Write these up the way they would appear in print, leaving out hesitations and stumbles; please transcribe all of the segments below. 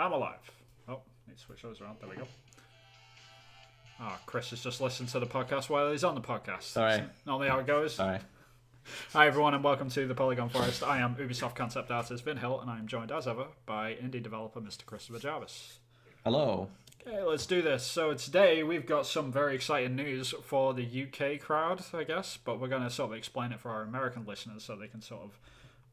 I'm alive. Oh, need to switch those around. There we go. Oh, Chris has just listened to the podcast while he's on the podcast. Sorry. That's normally how it goes. Sorry. Hi everyone and welcome to the Polygon Forest. I am Ubisoft concept artist Vin Hill and I am joined as ever by indie developer Mr. Christopher Jarvis. Hello. Okay, let's do this. So today we've got some very exciting news for the UK crowd, I guess, but we're going to sort of explain it for our American listeners so they can sort of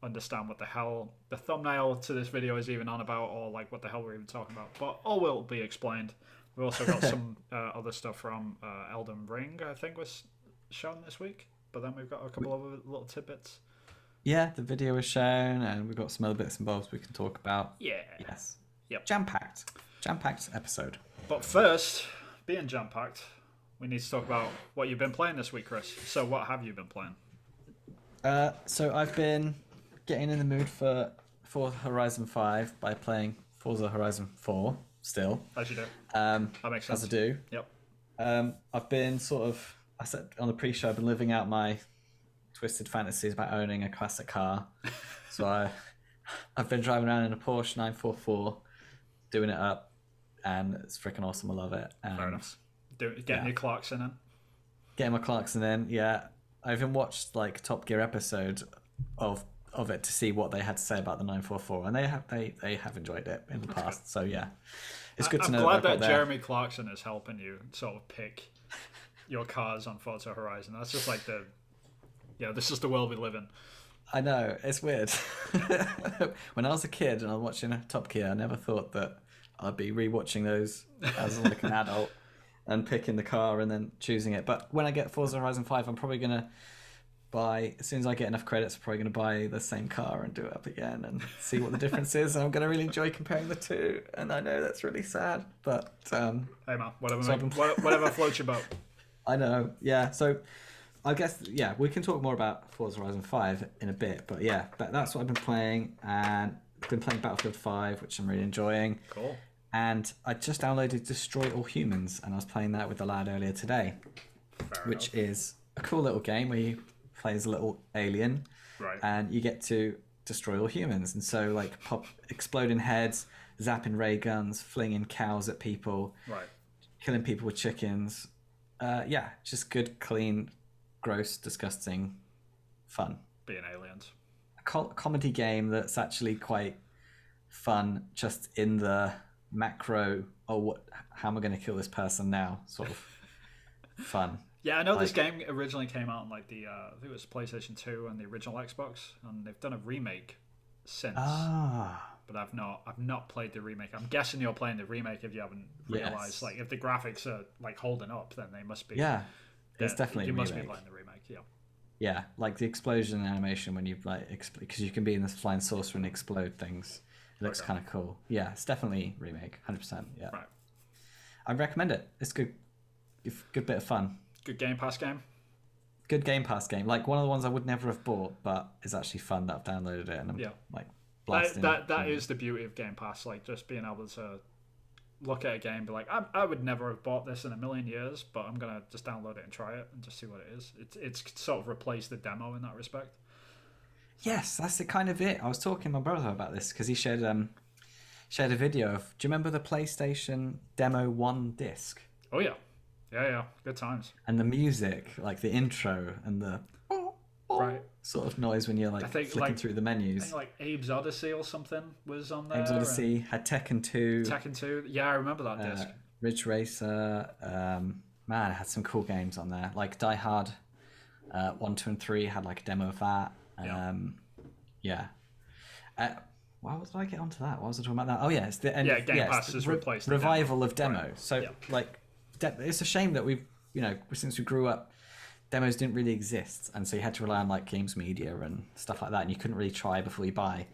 understand what the hell the thumbnail to this video is even on about, or like what the hell we're even talking about. But all will be explained. We've also got some other stuff from Elden Ring, I think was shown this week, but then we've got a couple of little tidbits. Yeah, the video was shown and we've got some other bits and bobs we can talk about. Yeah. Yes. Yep. Jam-packed episode. But first, being jam-packed, we need to talk about what you've been playing this week, Chris. So what have you been playing? So I've been getting in the mood for Forza Horizon 5 by playing Forza Horizon 4 still. As you do. That makes sense. As I do. Yep. I've been I said on the pre-show, I've been living out my twisted fantasies about owning a classic car. So I've been driving around in a Porsche 944, doing it up, and it's freaking awesome. I love it. Fair enough. Getting your Clarkson in. Getting my Clarkson in, yeah. I even watched like Top Gear episode of it to see what they had to say about the 944, and they have enjoyed it in the past. So yeah, it's good to know. I'm glad that Jeremy Clarkson is helping you sort of pick your cars on Forza Horizon. That's just like this is the world we live in. I know, it's weird. When I was a kid and I was watching Top Gear, I never thought that I'd be rewatching those as like an adult and picking the car and then choosing it. But when I get Forza Horizon 5, I'm probably going to buy, as soon as I get enough credits, I'm probably going to buy the same car and do it up again and see what the difference is. And I'm going to really enjoy comparing the two. And I know that's really sad, but... hey man, whatever floats your boat. I know, yeah. So I guess, yeah, we can talk more about Forza Horizon 5 in a bit. But yeah, that's what I've been playing. And I've been playing Battlefield 5, which I'm really enjoying. Cool. And I just downloaded Destroy All Humans, and I was playing that with the lad earlier today, which is a cool little game where you play as a little alien, right? And you get to destroy all humans, and so like exploding heads, zapping ray guns, flinging cows at people, right? Killing people with chickens. Yeah, just good, clean, gross, disgusting, fun. Being aliens. A comedy game that's actually quite fun, just in the macro, how am I going to kill this person now sort of fun. Yeah, I know this game originally came out on like the I think it was PlayStation 2 and the original Xbox, and they've done a remake since. But I've not played the remake. I'm guessing you're playing the remake if you haven't realized. Yes. Like if the graphics are like holding up, then they must be. Yeah, it's definitely you a must remake. be playing the remake. Yeah. Yeah, like the explosion animation when you like because you can be in this flying saucer and explode things. It looks kind of cool. Yeah, it's definitely remake, 100%. Yeah, right. I recommend it. It's good bit of fun. Good Game Pass game. Good Game Pass game. Like one of the ones I would never have bought, but it's actually fun that I've downloaded it and I'm like blasting. That is the beauty of Game Pass. Like just being able to look at a game, and be like, I would never have bought this in a million years, but I'm gonna just download it and try it and just see what it is. It's sort of replaced the demo in that respect. Yes, that's kind of it. I was talking to my brother about this because he shared a video of. Do you remember the PlayStation Demo 1 disc? Oh yeah. Yeah, good times. And the music, like the intro and the right sort of noise when you're like flicking through the menus. I think like Abe's Odyssey or something was on there. Abe's Odyssey had Tekken 2. Tekken 2, yeah, I remember that disc. Ridge Racer, man, it had some cool games on there. Like Die Hard 1, 2, and 3 had like a demo of that. Yeah. Why did I get onto that? Why was I talking about that? Oh yeah, it's the end. Yeah, Game Pass has replaced the revival demo. Of demo. Right. So like. It's a shame that we've, since we grew up, demos didn't really exist, and so you had to rely on like games media and stuff like that, and you couldn't really try before you buy.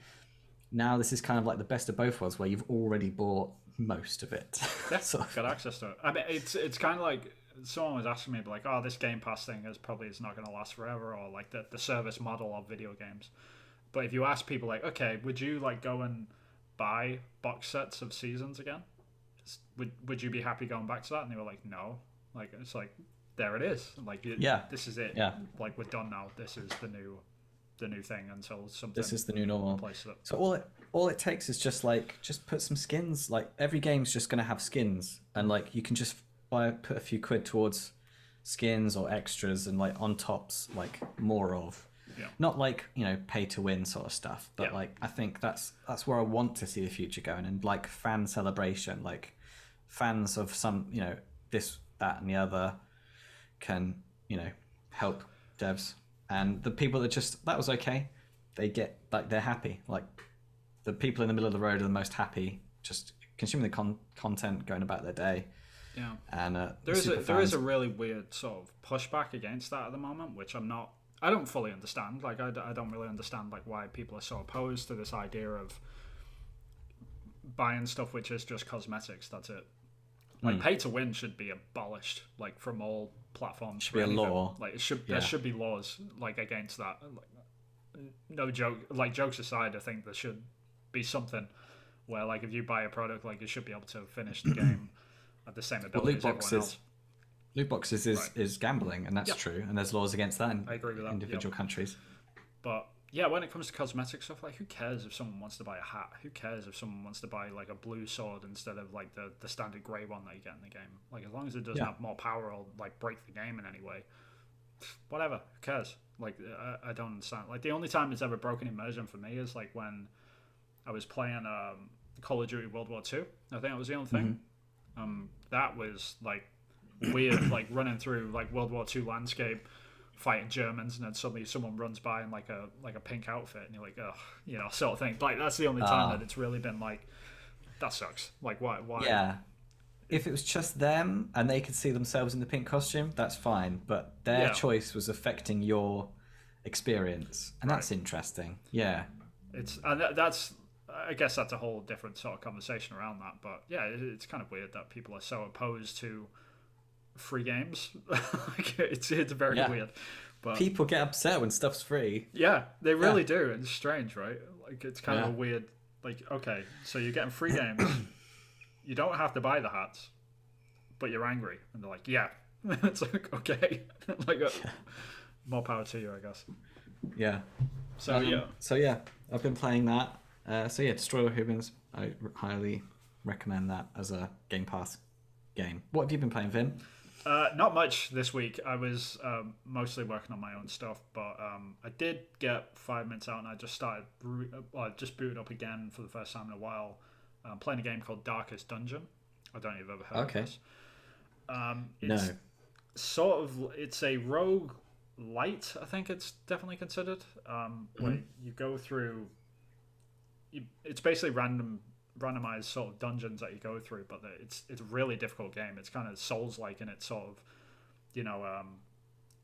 Now this is kind of like the best of both worlds, where you've already bought most of it. Yeah, got access to it. I mean, it's kind of like someone was asking me, like, oh, this Game Pass thing is not going to last forever, or like the service model of video games. But if you ask people, like, okay, would you like go and buy box sets of Seasons again? Would you be happy going back to that? And they were like, no. Like it's like there it is. Like this is it. Yeah. Like we're done now. This is the new the new thing until something. This is the new normal. Replaces it. So all it takes is just put some skins. Like every game's just gonna have skins, and like you can just put a few quid towards skins or extras and like on tops, like more of. Yeah. Not like, pay to win sort of stuff, but like I think that's where I want to see the future going, and like fan celebration, like fans of some, this, that, and the other can, help devs, and the people that was okay, they get like they're happy. Like the people in the middle of the road are the most happy, just consuming the content, going about their day. Yeah, and there is a really weird sort of pushback against that at the moment, which I don't fully understand. Like I don't really understand like why people are so opposed to this idea of buying stuff which is just cosmetics. That's it. Like pay to win should be abolished, like from all platforms. Should be a law. Like there should be laws like against that. Like, no joke. Like jokes aside, I think there should be something where like if you buy a product, like you should be able to finish the game at the same ability as everyone else. Loot boxes is gambling, and that's true, and there's laws against that in I agree with that. individual countries. But yeah, when it comes to cosmetic stuff, like who cares if someone wants to buy a hat? Who cares if someone wants to buy like a blue sword instead of like the standard grey one that you get in the game? Like as long as it doesn't have more power or like break the game in any way, whatever. Who cares? Like I don't understand. Like the only time it's ever broken immersion for me is like when I was playing Call of Duty World War II. I think that was the only thing. That was like weird, like running through like World War II landscape, fighting Germans, and then suddenly someone runs by in like a pink outfit, and you're like, ugh, sort of thing. Like that's the only time that it's really been like, that sucks. Like why? Yeah. If it was just them and they could see themselves in the pink costume, that's fine. But their choice was affecting your experience, and that's interesting. Yeah. That's. I guess that's a whole different sort of conversation around that. But yeah, it's kind of weird that people are so opposed to free games. Like, it's very weird. But people get upset when stuff's free. Yeah, they really do. It's strange, right? Like it's kind of a weird. Like, okay, so you're getting free games. You don't have to buy the hats, but you're angry, and they're like, yeah. It's like, okay, like more power to you, I guess. Yeah. So I've been playing that. Destroy All Humans. I highly recommend that as a Game Pass game. What have you been playing, Vin? Not much this week. I was mostly working on my own stuff, but I did get 5 minutes out, and I just started. Just booted up again for the first time in a while. Playing a game called Darkest Dungeon. I don't know if you've ever heard of this. It's sort of it's a rogue light. I think it's definitely considered. Where you go through. It's basically randomized sort of dungeons that you go through, but it's a really difficult game. It's kind of Souls-like in its sort of,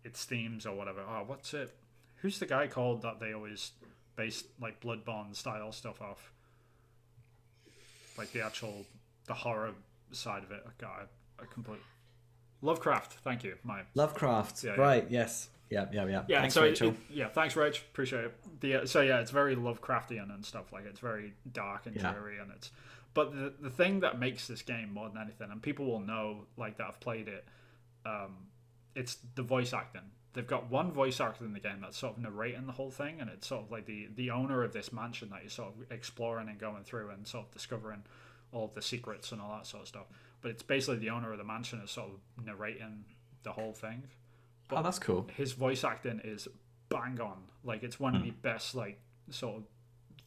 its themes or whatever. Oh, what's it? Who's the guy called that they always base like Bloodborne style stuff off? Like the horror side of it. God, I completely Lovecraft. Thank you, Lovecraft. Right? Yes. Yeah. Thanks, Rachel. Thanks, Rach. Appreciate it. It's very Lovecraftian and stuff. Like it's very dark and dreary, and but the thing that makes this game more than anything, and people will know like that have played it, it's the voice acting. They've got one voice actor in the game that's sort of narrating the whole thing, and it's sort of like the owner of this mansion that you're sort of exploring and going through and sort of discovering all of the secrets and all that sort of stuff. But it's basically the owner of the mansion is sort of narrating the whole thing. But that's cool. His voice acting is bang on. Like it's one of the best like sort of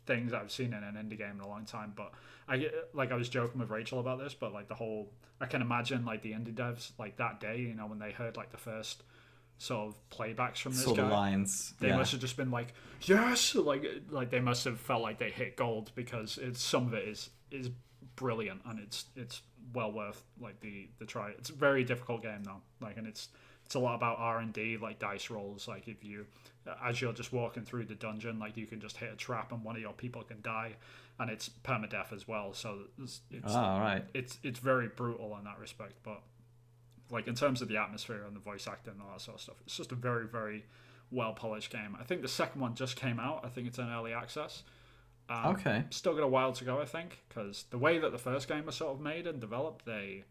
things I've seen in an indie game in a long time. But I was joking with Rachel about this, but like I can imagine like the indie devs like that day, when they heard like the first sort of playbacks from this sort guy, of lines. They must have just been like, yes, like they must have felt like they hit gold, because some of it is brilliant, and it's well worth like the try. It's a very difficult game though, like, and it's a lot about R&D, like dice rolls. Like if as you're just walking through the dungeon, like you can just hit a trap and one of your people can die, and it's permadeath as well. So it's very brutal in that respect. But like in terms of the atmosphere and the voice acting and all that sort of stuff, it's just a very, very well polished game. I think the second one just came out. I think it's in early access. Okay. Still got a while to go, I think, because the way that the first game was sort of made and developed, they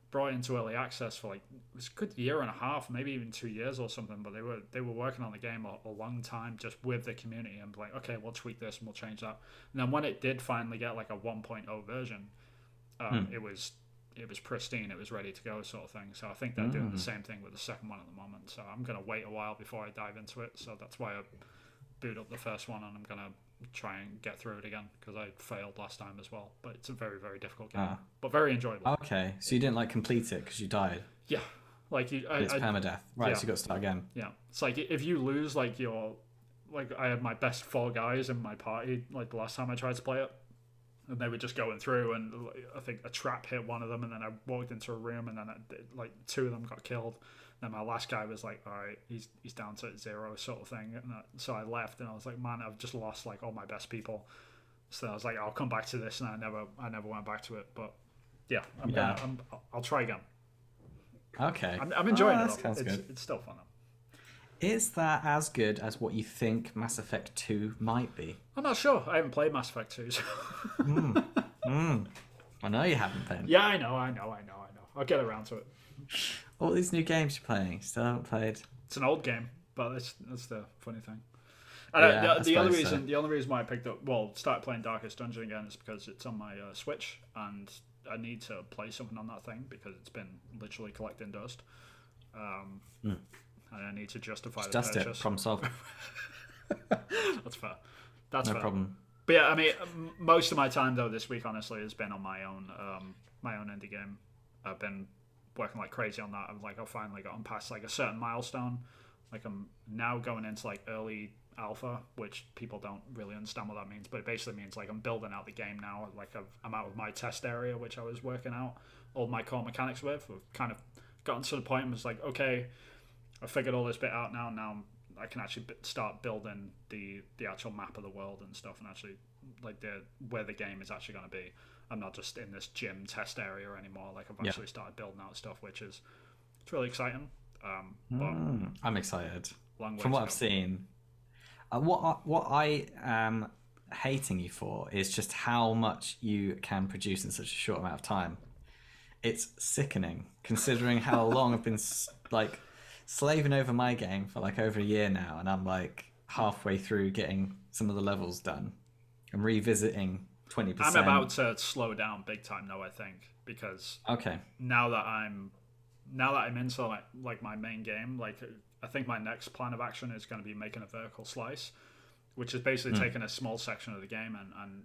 brought into early access for like it was a good year and a half, maybe even 2 years or something. But they were working on the game a long time just with the community and like, okay, we'll tweak this and we'll change that. And then when it did finally get like a 1.0 version, it was pristine. It was ready to go, sort of thing. So I think they're doing the same thing with the second one at the moment. So I'm gonna wait a while before I dive into it. So that's why I boot up the first one, and I'm gonna try and get through it again because I failed last time as well. But it's a very, very difficult game, but very enjoyable. Okay, so you didn't like complete it because you died. Yeah, like it's permadeath, right? So you got to start again. Yeah, it's like if you lose like I had my best 4 guys in my party like the last time I tried to play it, and they were just going through, and I think a trap hit one of them, and then I walked into a room, and then like 2 of them got killed. Then my last guy was like, all right, he's down to 0 sort of thing. And so I left, and I was like, man, I've just lost like all my best people. So I was like, I'll come back to this, and I never went back to it. But yeah, I'll try again. Okay, I'm enjoying it. Good. It's still fun. Is that as good as what you think Mass Effect 2 might be? I'm not sure. I haven't played Mass Effect 2. So. I know you haven't then. Yeah, I know. I'll get around to it. All these new games you're playing, still haven't played. It's an old game, but that's the funny thing. And the only reason why I started playing Darkest Dungeon again is because it's on my Switch, and I need to play something on that thing because it's been literally collecting dust. And I need to justify the purchase. Just it, problem solved. That's fair. That's no fair. problem. But yeah, I mean, most of my time though this week, honestly, has been on my own indie game. I've been working like crazy on that. I've finally gotten past like a certain milestone. Like I'm now going into like early alpha, which people don't really understand what that means, but it basically means like I'm building out the game now. Like I'm out of my test area, which I was working out all my core mechanics with. I've kind of gotten to the point and was like, okay, I figured all this bit out now. Now I can actually start building the actual map of the world and stuff, and actually like where the game is actually going to be. I'm not just in this gym test area anymore. Like I've actually started building out stuff, which is it's really exciting. But I'm excited. From what I've seen, what I am hating you for is just how much you can produce in such a short amount of time. It's sickening, considering how long I've been like slaving over my game for like over a year now, and I'm like halfway through getting some of the levels done. I'm revisiting 20%. I'm about to slow down big time though, I think, because now that I'm into like my main game, like I think my next plan of action is going to be making a vertical slice, which is basically taking a small section of the game and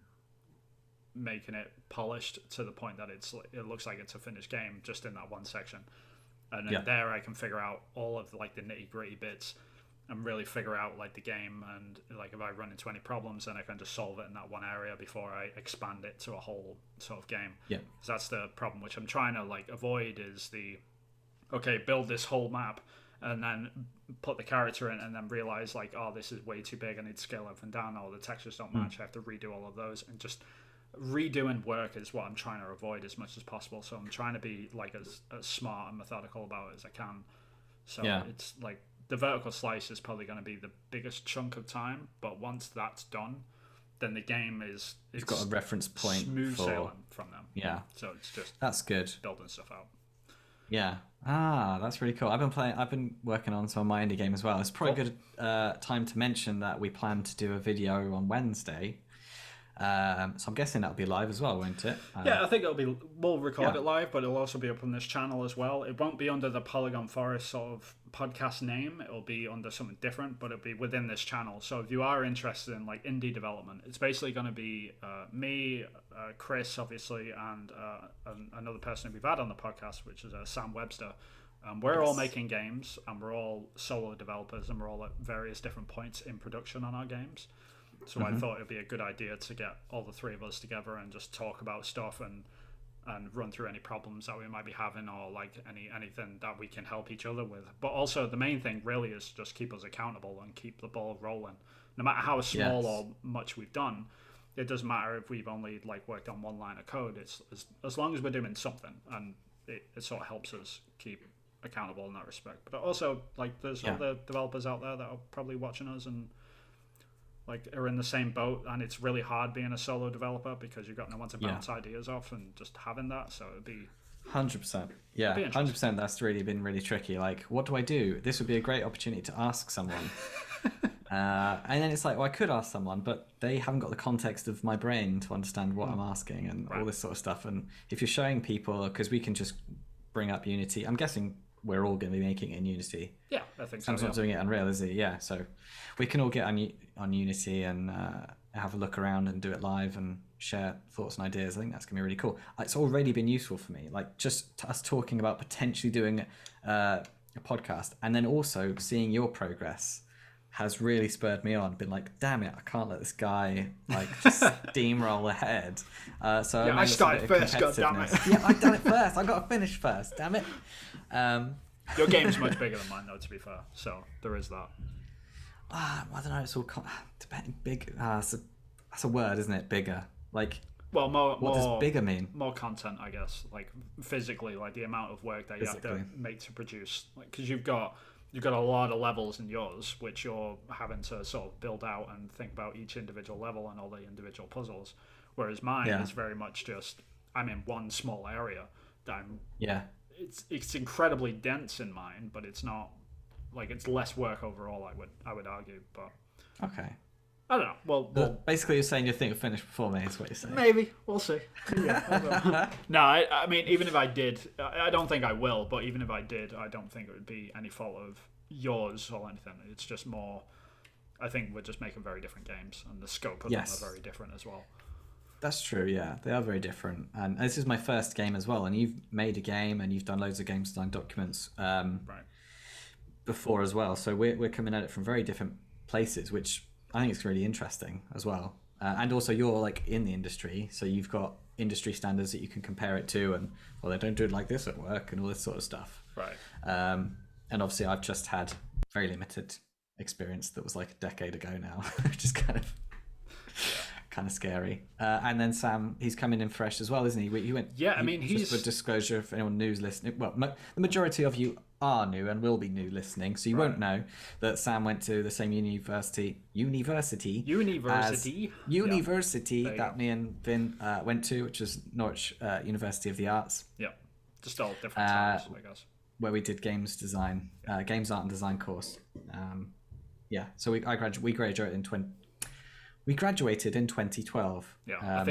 making it polished to the point that it looks like it's a finished game just in that one section. And then there I can figure out all of like the nitty gritty bits and really figure out like the game, and like if I run into any problems, then I can just solve it in that one area before I expand it to a whole sort of game. Yeah. So that's the problem, which I'm trying to like avoid, is build this whole map and then put the character in and then realize like, oh, this is way too big, I need to scale everything down, or the textures don't match, I have to redo all of those, and just redoing work is what I'm trying to avoid as much as possible. So I'm trying to be like as smart and methodical about it as I can. So it's like the vertical slice is probably going to be the biggest chunk of time, but once that's done, then the game is you've got a reference point smooth sailing from them. Yeah, so it's just that's good, building stuff out. Yeah. That's really cool. I've been working on some of my indie game as well. It's probably a good time to mention that we plan to do a video on Wednesday. So I'm guessing that'll be live as well, won't it? I think we'll record it live, but it'll also be up on this channel as well. It won't be under the Polygon Forest sort of podcast name. It'll be under something different, but it'll be within this channel. So if you are interested in like indie development, it's basically going to be me, Chris, obviously, and another person who we've had on the podcast, which is Sam Webster. We're all making games, and we're all solo developers, and we're all at various different points in production on our games. So I thought it'd be a good idea to get all the three of us together and just talk about stuff and run through any problems that we might be having, or like anything that we can help each other with. But also the main thing really is just keep us accountable and keep the ball rolling. No matter how small or much we've done, it doesn't matter if we've only like worked on one line of code. It's as long as we're doing something, and it sort of helps us keep accountable in that respect. But also like there's other developers out there that are probably watching us and like are in the same boat, and it's really hard being a solo developer because you've got no one to bounce ideas off, and just having that, so it'd be 100%. Yeah, 100%. That's really been really tricky. Like, what do I do? This would be a great opportunity to ask someone. And then it's like, well, I could ask someone, but they haven't got the context of my brain to understand what I'm asking and all this sort of stuff. And if you're showing people, because we can just bring up Unity, I'm guessing we're all going to be making it in Unity. Yeah, I think so. Sam's not doing it on Unreal, is he? Yeah, so we can all get on Unity and have a look around and do it live and share thoughts and ideas. I think that's going to be really cool. It's already been useful for me, like just us talking about potentially doing a podcast, and then also seeing your progress has really spurred me on. Been like, damn it, I can't let this guy like just steamroll ahead. So yeah, I started first, god damn it. Yeah, I've done it first. I got to finish first. Damn it. Your game's much bigger than mine, though, to be fair. So there is that. I don't know. It's all depending. Big. That's a word, isn't it? Bigger. Like. Well, what does bigger mean? More content, I guess. Like physically, like the amount of work that you have to make to produce. Like, because you've got a lot of levels in yours, which you're having to sort of build out and think about each individual level and all the individual puzzles. Whereas mine is very much just I'm in one small area that I'm. Yeah. It's incredibly dense in mine, but it's not like it's less work overall. I would argue, but okay. I don't know. Well, basically, you're saying you think you'll finish before me. Is what you're saying? Maybe we'll see. Yeah, no, I mean, even if I did, I don't think I will. But even if I did, I don't think it would be any fault of yours or anything. It's just more. I think we're just making very different games, and the scope of them are very different as well. That's true, yeah. They are very different. And this is my first game as well. And you've made a game and you've done loads of game design documents before as well. So we're coming at it from very different places, which I think is really interesting as well. And also you're like in the industry, so you've got industry standards that you can compare it to, and well, they don't do it like this at work and all this sort of stuff. Right. And obviously I've just had very limited experience that was like a decade ago now, which is kind of... kind of scary. And then Sam, he's coming in fresh as well, isn't he? He went. Yeah, I mean, he's just for disclosure, if anyone new's listening. Well, the majority of you are new and will be new listening, so you won't know that Sam went to the same university that me and Vin went to, which is Norwich University of the Arts. Yeah, just all different times, I guess. Where we did games design, games art and design course. Yeah, so we graduated in We graduated in 2012. Yeah, I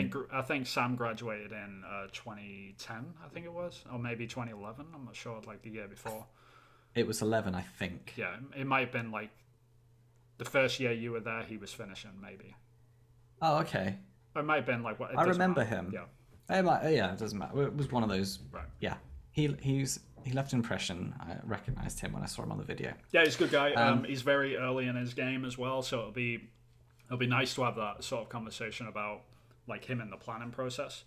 think Sam graduated in 2010, I think it was, or maybe 2011. I'm not sure, like the year before. It was 11, I think. Yeah, it might have been like the first year you were there, he was finishing, maybe. Oh, okay. Or it might have been like what? I remember him. Yeah. It doesn't matter. It was one of those. Right. Yeah. He left an impression. I recognized him when I saw him on the video. Yeah, he's a good guy. He's very early in his game as well, so it'll be nice to have that sort of conversation about like him in the planning process.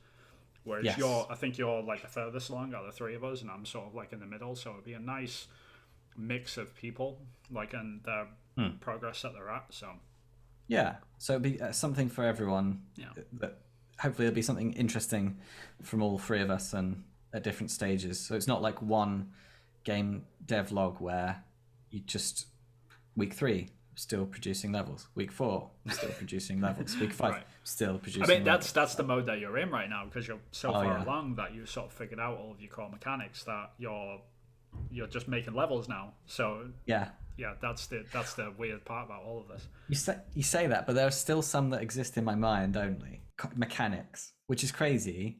Whereas I think you're like the furthest along out of the three of us, and I'm sort of like in the middle. So it'd be a nice mix of people, like in the progress that they're at. So yeah, so it'd be something for everyone. Yeah, but hopefully there'll be something interesting from all three of us and at different stages. So it's not like one game dev log where you just week 3. Still producing levels. Week 4, still producing levels. Week 5, still producing. I mean, that's the mode that you're in right now, because you're so far along that you sort of figured out all of your core mechanics that you're just making levels now. So yeah, that's the weird part about all of this. You say that, but there are still some that exist in my mind only. Mechanics, which is crazy.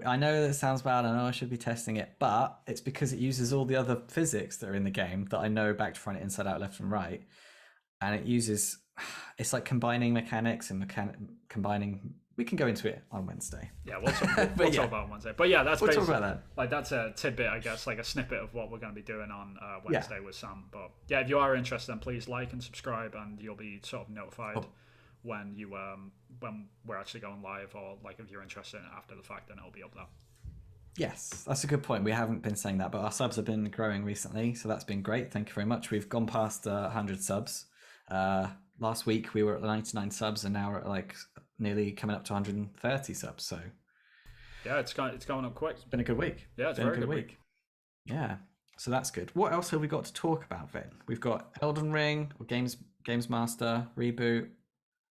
I know that sounds bad. I know I should be testing it, but it's because it uses all the other physics that are in the game that I know back to front, inside out, left and right. And it's like combining mechanics and combining. We can go into it on Wednesday. Yeah, we'll talk about it on Wednesday. But yeah, we'll talk about that. Like that's a tidbit, I guess, like a snippet of what we're going to be doing on Wednesday with Sam. But yeah, if you are interested, then please like and subscribe, and you'll be sort of notified when we're actually going live, or like if you're interested in it after the fact, then it'll be up there. Yes, that's a good point. We haven't been saying that, but our subs have been growing recently, so that's been great. Thank you very much. We've gone past 100 subs. Last week we were at 99 subs, and now we're at like nearly coming up to 130 subs. So yeah, it's going up quick. It's been a good week. Yeah, it's been a very good week. Yeah, so that's good. What else have we got to talk about, Vin? We've got Elden Ring, or Games Master reboot,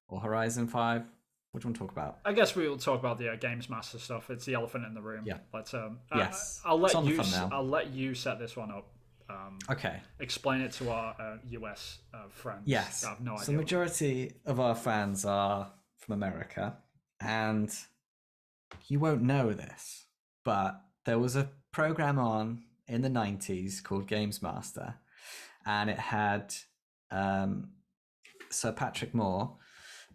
or Horizon 5. What do you want to talk about? I guess we will talk about the Games Master stuff. It's the elephant in the room. Yeah. But Yes. I'll It's let on the you. thumbnail. I'll let you set this one up. Okay. Explain it to our US friends. Yes. I have no So idea. the majority of our fans are from America, and you won't know this, but there was a program on in the 90s called Games Master, and it had Sir Patrick Moore,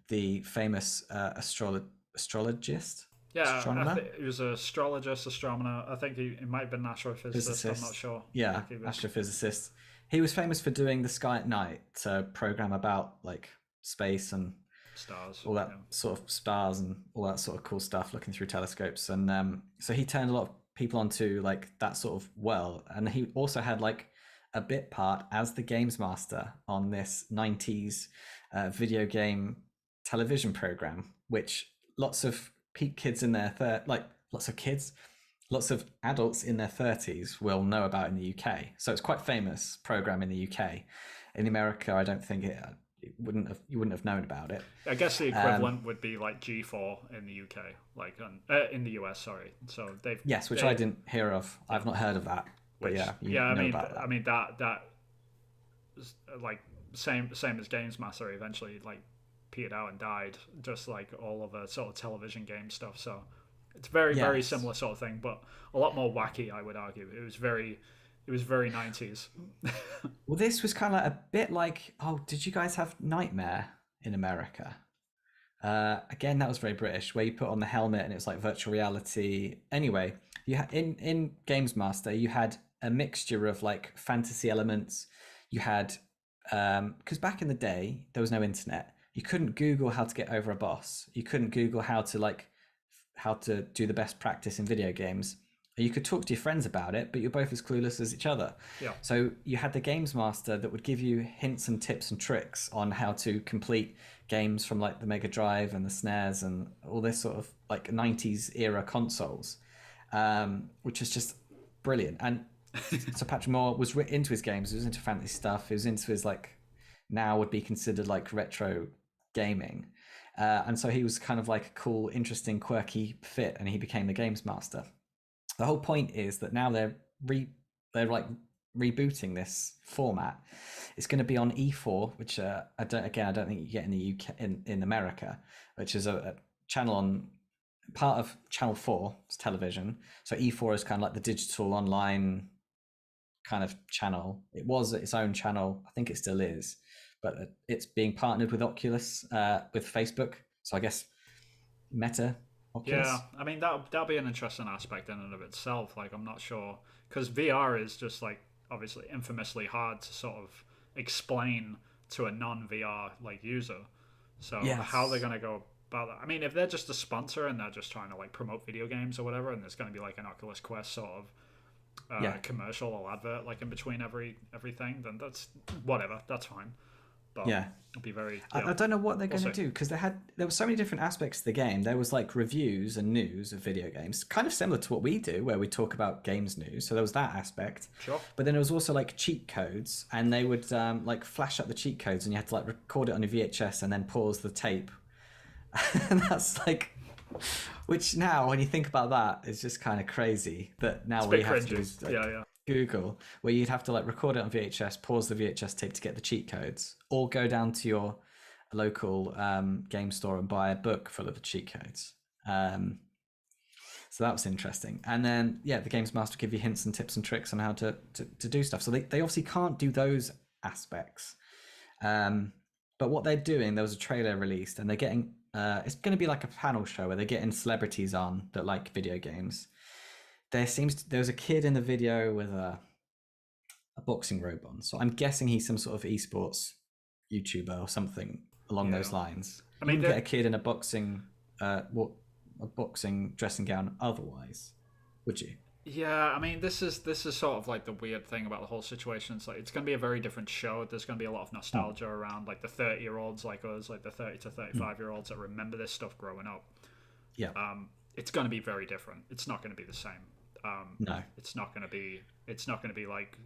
the famous astrologist, Yeah, astronomer, he was an astrologist, astronomer. I think he might have been an astrophysicist. physicist. I'm not sure. Yeah, Like he was... astrophysicist. He was famous for doing the Sky at Night, a program about like space and stars, all that sort of stars and all that sort of cool stuff, looking through telescopes. And so he turned a lot of people onto like that sort of world. And he also had like a bit part as the games master on this 90s video game television program, which lots of kids in their lots of adults in their 30s will know about in the UK. So it's quite famous program in the UK. In America, I don't think you wouldn't have known about it. I guess the equivalent would be like G4 in the UK, like in the US. Sorry, so which I didn't hear of. I've not heard of that. But I mean that like same as Games Master eventually like petered out and died, just like all of the sort of television game stuff. So it's very similar sort of thing, but a lot more wacky, I would argue. It was very 90s. Well, this was kind of like a bit like, did you guys have Nightmare in America? Again, that was very British, where you put on the helmet and it's like virtual reality. Anyway, you in Games Master, you had a mixture of like fantasy elements. You had because back in the day there was no internet. You couldn't Google how to get over a boss. You couldn't Google how to do the best practice in video games. You could talk to your friends about it, but you're both as clueless as each other. Yeah. So you had the Games Master that would give you hints and tips and tricks on how to complete games from like the Mega Drive and the SNES and all this sort of like 90s era consoles, which is just brilliant. And so Patrick Moore was into his games. He was into fantasy stuff. He was into his like now would be considered like retro gaming. And so he was kind of like a cool, interesting, quirky fit, and he became the Games Master. The whole point is that now they're like rebooting this format. It's going to be on E4, which I don't think you get in the UK in America, which is a channel on part of Channel 4 television. So E4 is kind of like the digital online kind of channel. It was its own channel. I think it still is, but it's being partnered with Oculus, with Facebook. So I guess Meta. Oculus. Yeah, I mean that'll be an interesting aspect in and of itself. Like I'm not sure because VR is just like obviously infamously hard to sort of explain to a non-VR like user. So how they're gonna go about that? I mean, if they're just a sponsor and they're just trying to like promote video games or whatever, and there's gonna be like an Oculus Quest sort of commercial or advert like in between everything, then that's whatever. That's fine. But it'll be very. I don't know what they're going to do because there were so many different aspects to the game. There was like reviews and news of video games, kind of similar to what we do, where we talk about games news. So there was that aspect. Sure. But then there was also like cheat codes, and they would like flash up the cheat codes, and you had to like record it on your VHS and then pause the tape. And that's like, which now when you think about that, is just kind of crazy. That now we have to use Google, where you'd have to like record it on VHS, pause the VHS tape to get the cheat codes, or go down to your local game store and buy a book full of the cheat codes. So that was interesting. And then the Games Master give you hints and tips and tricks on how to do stuff. So they obviously can't do those aspects. But what they're doing, there was a trailer released, and they're getting it's going to be like a panel show where they're getting celebrities on that like video games. There was a kid in the video with a boxing robe on, so I'm guessing he's some sort of esports YouTuber or something along those lines. I mean, you wouldn't get a kid in a boxing dressing gown otherwise, would you? Yeah, I mean, this is sort of like the weird thing about the whole situation. It's like it's going to be a very different show. There's going to be a lot of nostalgia around like the 30-year-olds like us, like the 30 to 35-year-olds that remember this stuff growing up. Yeah. It's going to be very different. It's not going to be the same. No, it's not going to be like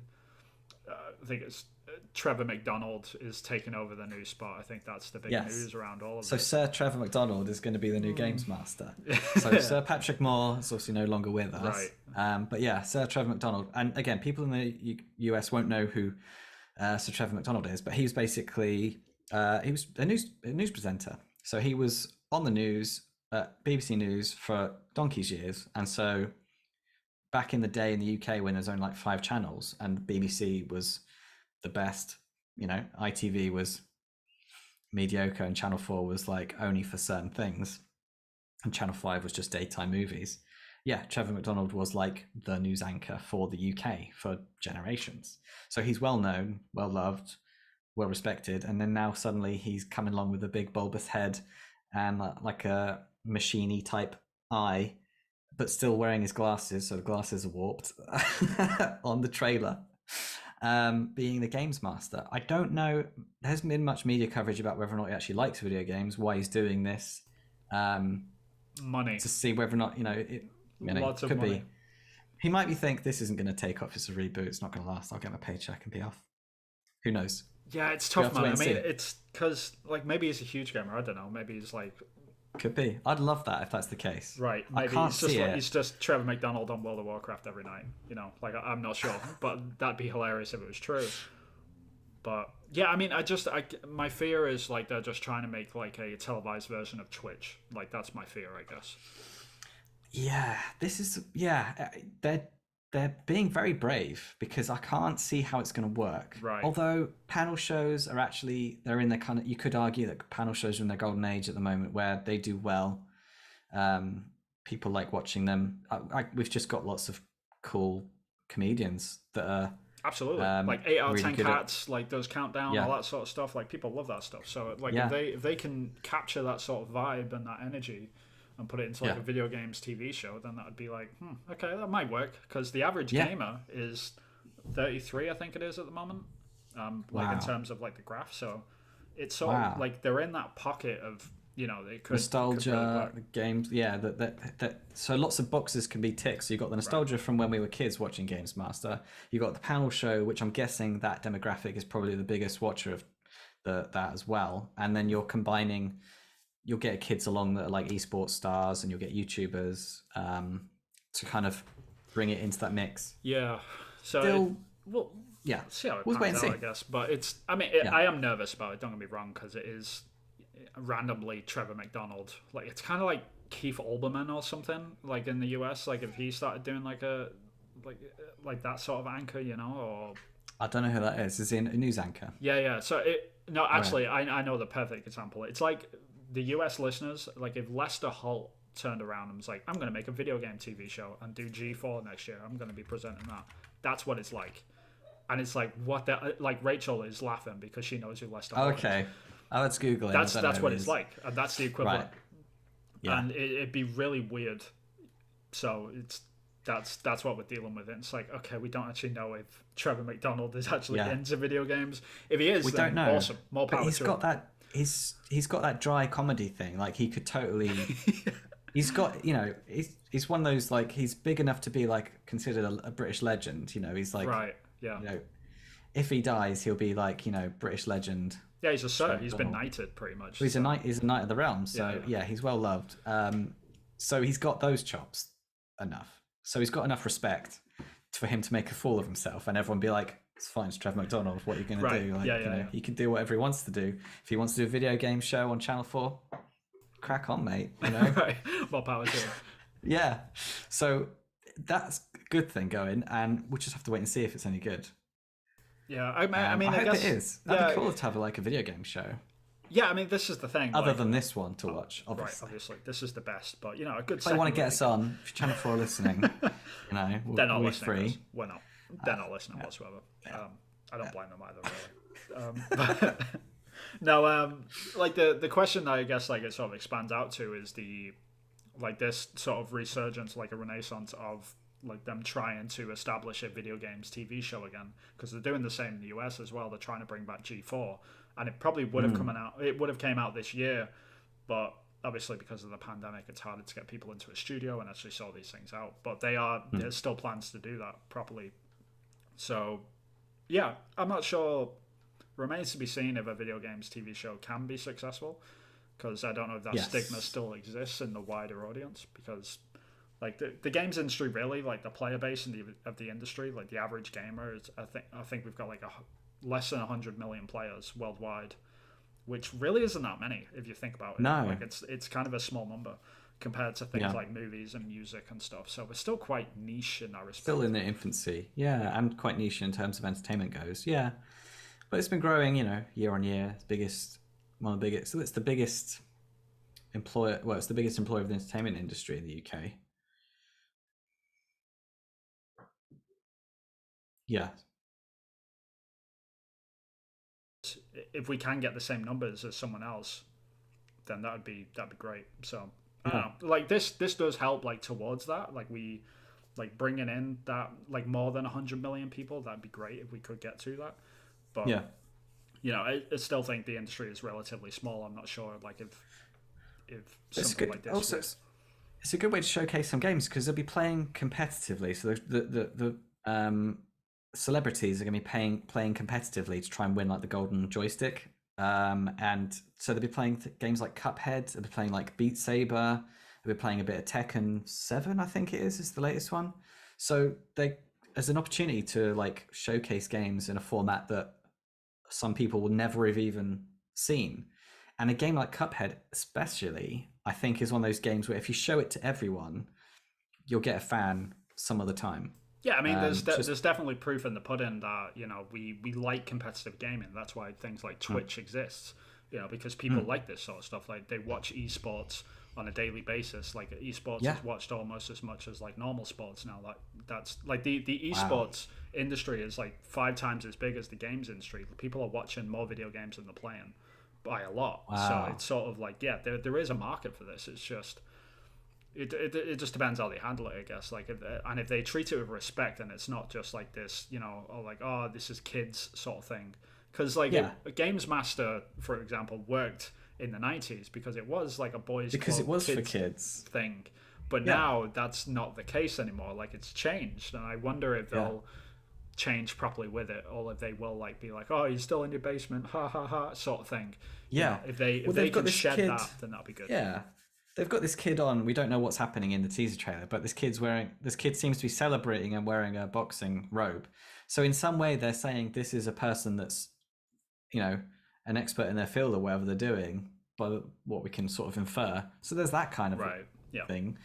I think it's Trevor McDonald is taking over the new spot. I think that's the big news around all of so this. Sir Trevor McDonald is going to be the new games master. So Sir Patrick Moore is obviously no longer with us. Right. But yeah, Sir Trevor McDonald. And again, people in the US won't know who Sir Trevor McDonald is, but he was basically he was a news presenter. So he was on the news, BBC News for donkey's years. And so back in the day in the UK when there's only like 5 channels and BBC was the best, ITV was mediocre and Channel 4 was like only for certain things and Channel 5 was just daytime movies. Yeah, Trevor McDonald was like the news anchor for the UK for generations. So he's well known, well loved, well respected, and then now suddenly he's coming along with a big bulbous head and like a machiney type eye, but still wearing his glasses, so the glasses are warped on the trailer. Being the games master. I don't know, there hasn't been much media coverage about whether or not he actually likes video games, why he's doing this. Money. To see whether or not, Lots of could money. be. He might be think this isn't going to take off, it's a reboot, it's not going to last, I'll get my paycheck and be off. Who knows? Yeah, it's tough, man. I mean, see. it's because like maybe he's a huge gamer. I don't know. Maybe he's like. Could be. I'd love that if that's the case. Right. Maybe he's just Trevor McDonald on World of Warcraft every night. Like I'm not sure, but that'd be hilarious if it was true. But yeah, I mean, my fear is like they're just trying to make like a televised version of Twitch. Like that's my fear, I guess. Yeah, they're being very brave because I can't see how it's going to work. Right. Although panel shows are actually, they're in their kind of, you could argue that panel shows are in their golden age at the moment where they do well. People like watching them. We've just got lots of cool comedians that are absolutely like 8 out of 10 really cats, like those countdown, all that sort of stuff. Like people love that stuff. So like if they can capture that sort of vibe and that energy and put it into like a video games TV show, then that would be like, okay, that might work. Because the average gamer is 33, I think it is at the moment, like in terms of like the graph. So it's sort of like they're in that pocket of, they could nostalgia, the games. Yeah, that. So lots of boxes can be ticked. So you've got the nostalgia from when we were kids watching Games Master. You've got the panel show, which I'm guessing that demographic is probably the biggest watcher of that as well. And then you're combining. You'll get kids along that are like esports stars, and you'll get YouTubers to kind of bring it into that mix. Yeah. So see how it pans out, I guess. But I am nervous about it. Don't get me wrong, because it is randomly Trevor McDonald. Like it's kind of like Keith Olbermann or something. Like in the US, like if he started doing like a like that sort of anchor, or I don't know who that is. Is he a news anchor? Yeah. So I know the perfect example. It's like the US listeners, like if Lester Holt turned around and was like, I'm going to make a video game TV show and do G4 next year, I'm going to be presenting that. That's what it's like. And it's like, like Rachel is laughing because she knows who Lester Holt is. Okay. Let's Google it. That's what it's like. And that's the equivalent. Right. Yeah. And it'd be really weird. So that's what we're dealing with. And it's like, okay, we don't actually know if Trevor McDonald is actually into video games. If he is, we don't know. Awesome. More power he's to got him. that. He's got that dry comedy thing. Like he could totally. He's got, he's one of those, like, he's big enough to be like considered a British legend. He's like, right, yeah. If he dies, he'll be like, British legend. Yeah, he's a sir. He's been knighted pretty much. He's a knight. He's a knight of the realm. So he's well loved. So he's got those chops enough. So he's got enough respect for him to make a fool of himself, and everyone be like, it's fine, it's Trevor McDonald. What are you going to do? Like, he can do whatever he wants to do. If he wants to do a video game show on Channel 4, crack on, mate. Right. More power to him. Yeah. So that's a good thing going, and we'll just have to wait and see if it's any good. Yeah, I hope guess it is. That'd be cool to have like a video game show. Yeah, this is the thing. Other than this one to watch, obviously. Right, obviously. This is the best, but a good. If they want to get us on, if Channel 4 are listening, they're not listening. Free. We're not. They're not listening whatsoever. Yeah. I don't blame them either, really. No, like the question that I guess like it sort of expands out to is this sort of resurgence, like a renaissance of like them trying to establish a video games TV show again, because they're doing the same in the US as well. They're trying to bring back G4, and it probably would have came out this year, but obviously because of the pandemic, it's harder to get people into a studio and actually sort these things out. But there's still plans to do that properly. So yeah, I'm not sure. Remains to be seen if a video games TV show can be successful, because I don't know if that stigma Yes. still exists in the wider audience. Because like the games industry, really, like the player base in the industry, like the average gamer is, I think we've got like less than 100 million players worldwide, which really isn't that many if you think about it. No. Like it's kind of a small number compared to things Yeah. like movies and music and stuff. So we're still quite niche in that respect. Still in the infancy. Yeah, and quite niche in terms of entertainment goes. Yeah. But it's been growing, year on year. It's one of the biggest. So it's the biggest employer. Well, it's the biggest employer of the entertainment industry in the UK. Yeah. If we can get the same numbers as someone else, then that'd be great. So I don't Yeah. know. Like this does help like towards that. Like we like bringing in that like more than 100 million people. That'd be great if we could get to that. But Yeah. I still think the industry is relatively small. I'm not sure like if It's something good. like this. Also, it's a good way to showcase some games because they'll be playing competitively. So the celebrities are going to be playing competitively to try and win like the golden joystick. And so they'll be playing games like Cuphead. They'll be playing like Beat Saber. They'll be playing a bit of Tekken 7, I think it is the latest one. So they as an opportunity to like showcase games in a format that some people will never have even seen. And a game like Cuphead, especially, I think is one of those games where if you show it to everyone, you'll get a fan some other time. Yeah, I mean, there's definitely proof in the pudding that we like competitive gaming. That's why things like Twitch exists. Because people like this sort of stuff. Like they watch esports on a daily basis. Like esports is watched almost as much as like normal sports now. Like that's like the esports industry is like 5 times as big as the games industry. People are watching more video games than they're playing by a lot. So it's sort of like there is a market for this. It's just. It just depends how they handle it, I guess. Like, if they treat it with respect, and it's not just like this, this is kids sort of thing. Because Games Master, for example, worked in the 90s because it was like a boys' because club it was kids for kids thing. But now that's not the case anymore. Like it's changed, and I wonder if they'll change properly with it, or if they will like be like, "Oh, you're still in your basement, ha ha ha," sort of thing. Yeah, if they can shed that, then that'd be good. Yeah. They've got this kid on. We don't know what's happening in the teaser trailer, but this kid seems to be celebrating and wearing a boxing robe. So in some way, they're saying this is a person that's, an expert in their field or whatever they're doing, by what we can sort of infer. So there's that kind of thing.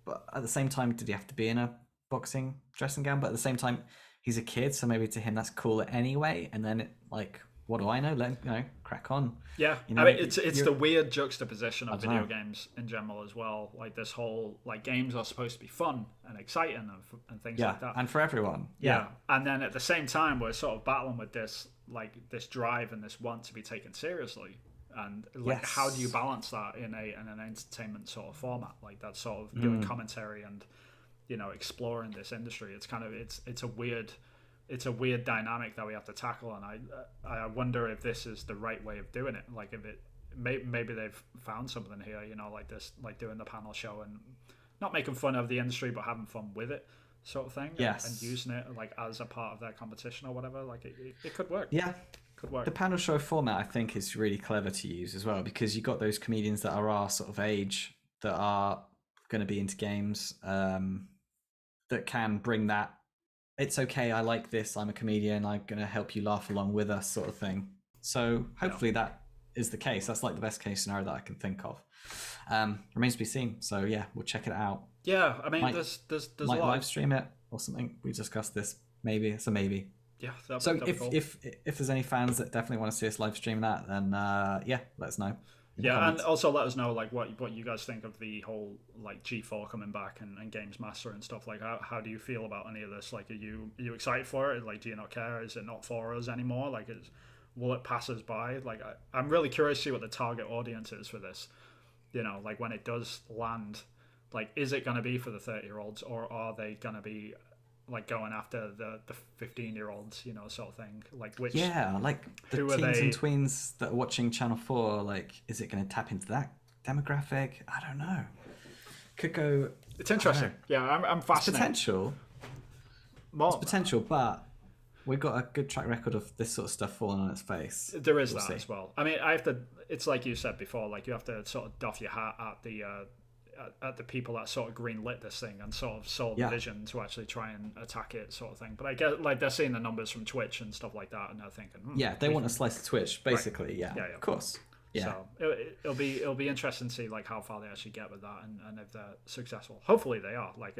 But at the same time, did he have to be in a boxing dressing gown? But at the same time, he's a kid, so maybe to him that's cooler anyway. And then what do I know? Let crack on. Yeah, I mean it's the weird juxtaposition of video games in general as well. Like this whole games are supposed to be fun and exciting and things like that. And for everyone. Yeah, and then at the same time we're sort of battling with this this drive and this want to be taken seriously. And how do you balance that in an entertainment sort of format like that? Sort of doing commentary and exploring this industry. It's kind of it's a weird dynamic that we have to tackle, and I wonder if this is the right way of doing it. Like if it maybe they've found something here, like this, like doing the panel show and not making fun of the industry but having fun with it, sort of thing. Yes, and using it like as a part of their competition or whatever. Like it could work. Yeah, could work. The panel show format I think is really clever to use as well, because you got those comedians that are our sort of age that are going to be into games, that can bring that. It's okay, I like this, I'm a comedian, I'm going to help you laugh along with us sort of thing. So hopefully that is the case. That's like the best case scenario that I can think of. Remains to be seen. So yeah, we'll check it out. Yeah, I mean, there's might live stream it or something. We discussed this. Maybe it's a maybe. Yeah. If there's any fans that definitely want to see us live stream that, then let us know. Yeah, and also let us know what you guys think of the whole G4 coming back and Games Master and stuff. Like how do you feel about any of this? Like are you excited for it? Like do you not care? Is it not for us anymore? Like will it pass us by? Like I'm really curious to see what the target audience is for this. Like when it does land, like is it going to be for the 30-year-olds or are they going to be going after the 15-year-olds, sort of thing. Like which like the teens and tweens that are watching Channel 4, like is it going to tap into that demographic? I don't know. Could go. It's interesting. Yeah, I'm fascinated. It's potential, but we've got a good track record of this sort of stuff falling on its face. There is that as well. I mean, I have to. It's like you said before. Like you have to sort of doff your hat at the people that sort of greenlit this thing and sort of saw the vision to actually try and attack it, sort of thing. But I get like they're seeing the numbers from Twitch and stuff like that, and they're thinking, they want a slice of Twitch, basically. Right. Yeah, of course. Yeah. So it'll be interesting to see like how far they actually get with that, and if they're successful. Hopefully they are. Like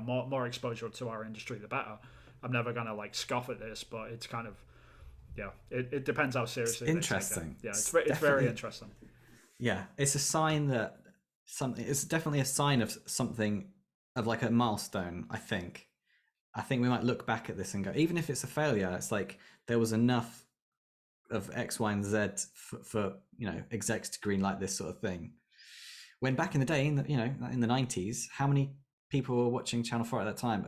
more exposure to our industry, the better. I'm never gonna like scoff at this, but it's kind of it depends how seriously. It's interesting. Yeah, it's very interesting. Yeah, it's a sign that something. It's definitely a sign of something, of like a milestone. I think we might look back at this and go, even if it's a failure, it's like there was enough of X, Y, and Z for execs to greenlight this sort of thing. When back in the day, in the 90s, how many people were watching Channel 4 at that time?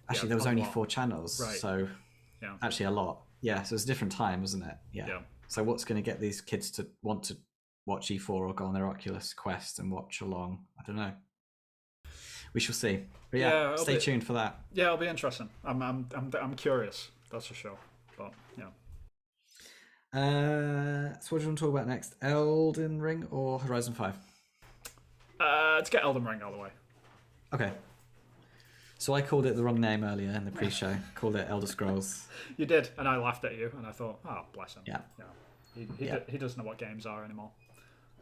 Actually, there was only 4 channels, right. So actually a lot. Yeah, so it's a different time, wasn't it? Yeah. So what's going to get these kids to want to watch E4 or go on their Oculus Quest and watch along? I don't know. We shall see. But stay tuned for that. Yeah, it'll be interesting. I'm curious. That's for sure. But yeah. So what do you want to talk about next? Elden Ring or Horizon 5? Let's get Elden Ring all the way. Okay. So I called it the wrong name earlier in the pre-show. Called it Elder Scrolls. You did, and I laughed at you, and I thought, oh, bless him. Yeah. He doesn't know what games are anymore.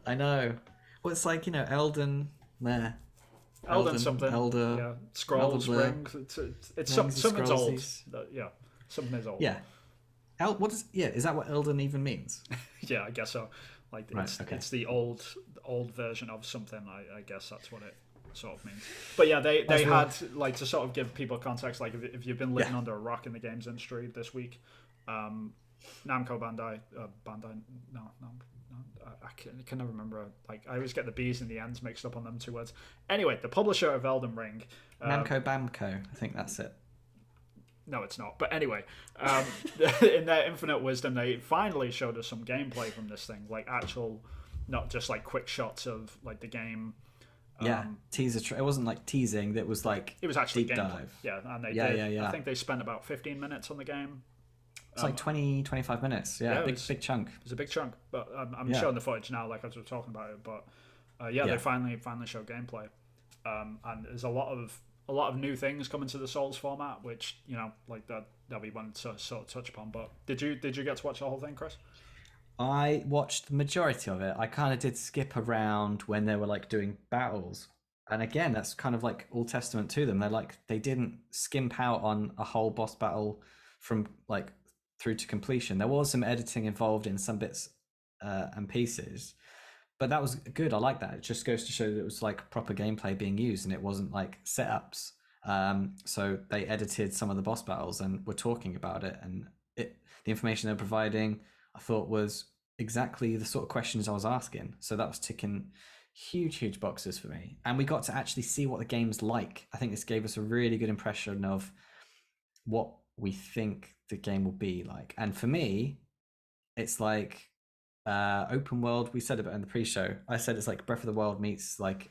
I know. Well, it's like, Elden, meh. Elden something. Elder. Yeah. Scrolls, Rings. It's something's old. Yeah. Something is old. Yeah. Is that what Elden even means? Yeah, I guess so. Like it's the old version of something. I guess that's what it sort of means. But yeah, they had like, to sort of give people context, like if you've been living under a rock in the games industry this week, Namco Bandai, I can never remember. Like I always get the B's and the N's mixed up on them 2 words. Anyway, the publisher of Elden Ring, Namco Bamco, I think that's it. No, it's not. But anyway, in their infinite wisdom, they finally showed us some gameplay from this thing, like actual, not just like quick shots of like the game. Teaser. It wasn't like teasing. It was like it was actually deep gameplay. Dive. Yeah, and they did. I think they spent about 15 minutes on the game. It's like 20, 25 minutes. Yeah, big chunk. It's a big chunk. But I'm showing the footage now, like as we're talking about it. But they finally showed gameplay, and there's a lot of new things coming to the Souls format, which like that'll be one to sort of touch upon. But did you get to watch the whole thing, Chris? I watched the majority of it. I kind of did skip around when they were like doing battles, and again, that's kind of like all testament to them. They didn't skimp out on a whole boss battle from like through to completion. There was some editing involved in some bits and pieces, but that was good. I like that. It just goes to show that it was like proper gameplay being used, and it wasn't like setups. So they edited some of the boss battles and were talking about it, and the information they're providing, I thought, was exactly the sort of questions I was asking. So that was ticking huge boxes for me. And we got to actually see what the game's like. I think this gave us a really good impression of what we think the game will be like. And for me, it's like open world. We said about in the pre-show. I said it's like Breath of the Wild meets like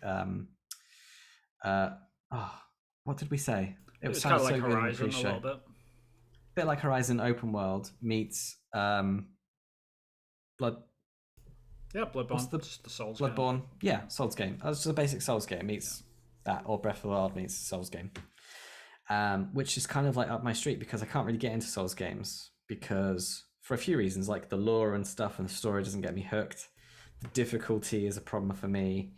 what did we say? It was kind of like Horizon a little bit. Bit like Horizon open world meets Bloodborne. Just the Souls Bloodborne. game. Yeah, Souls game. It's just a basic Souls game meets that, or Breath of the Wild meets Souls game. Which is kind of like up my street, because I can't really get into Souls games because for a few reasons, like the lore and stuff and the story doesn't get me hooked. The difficulty is a problem for me,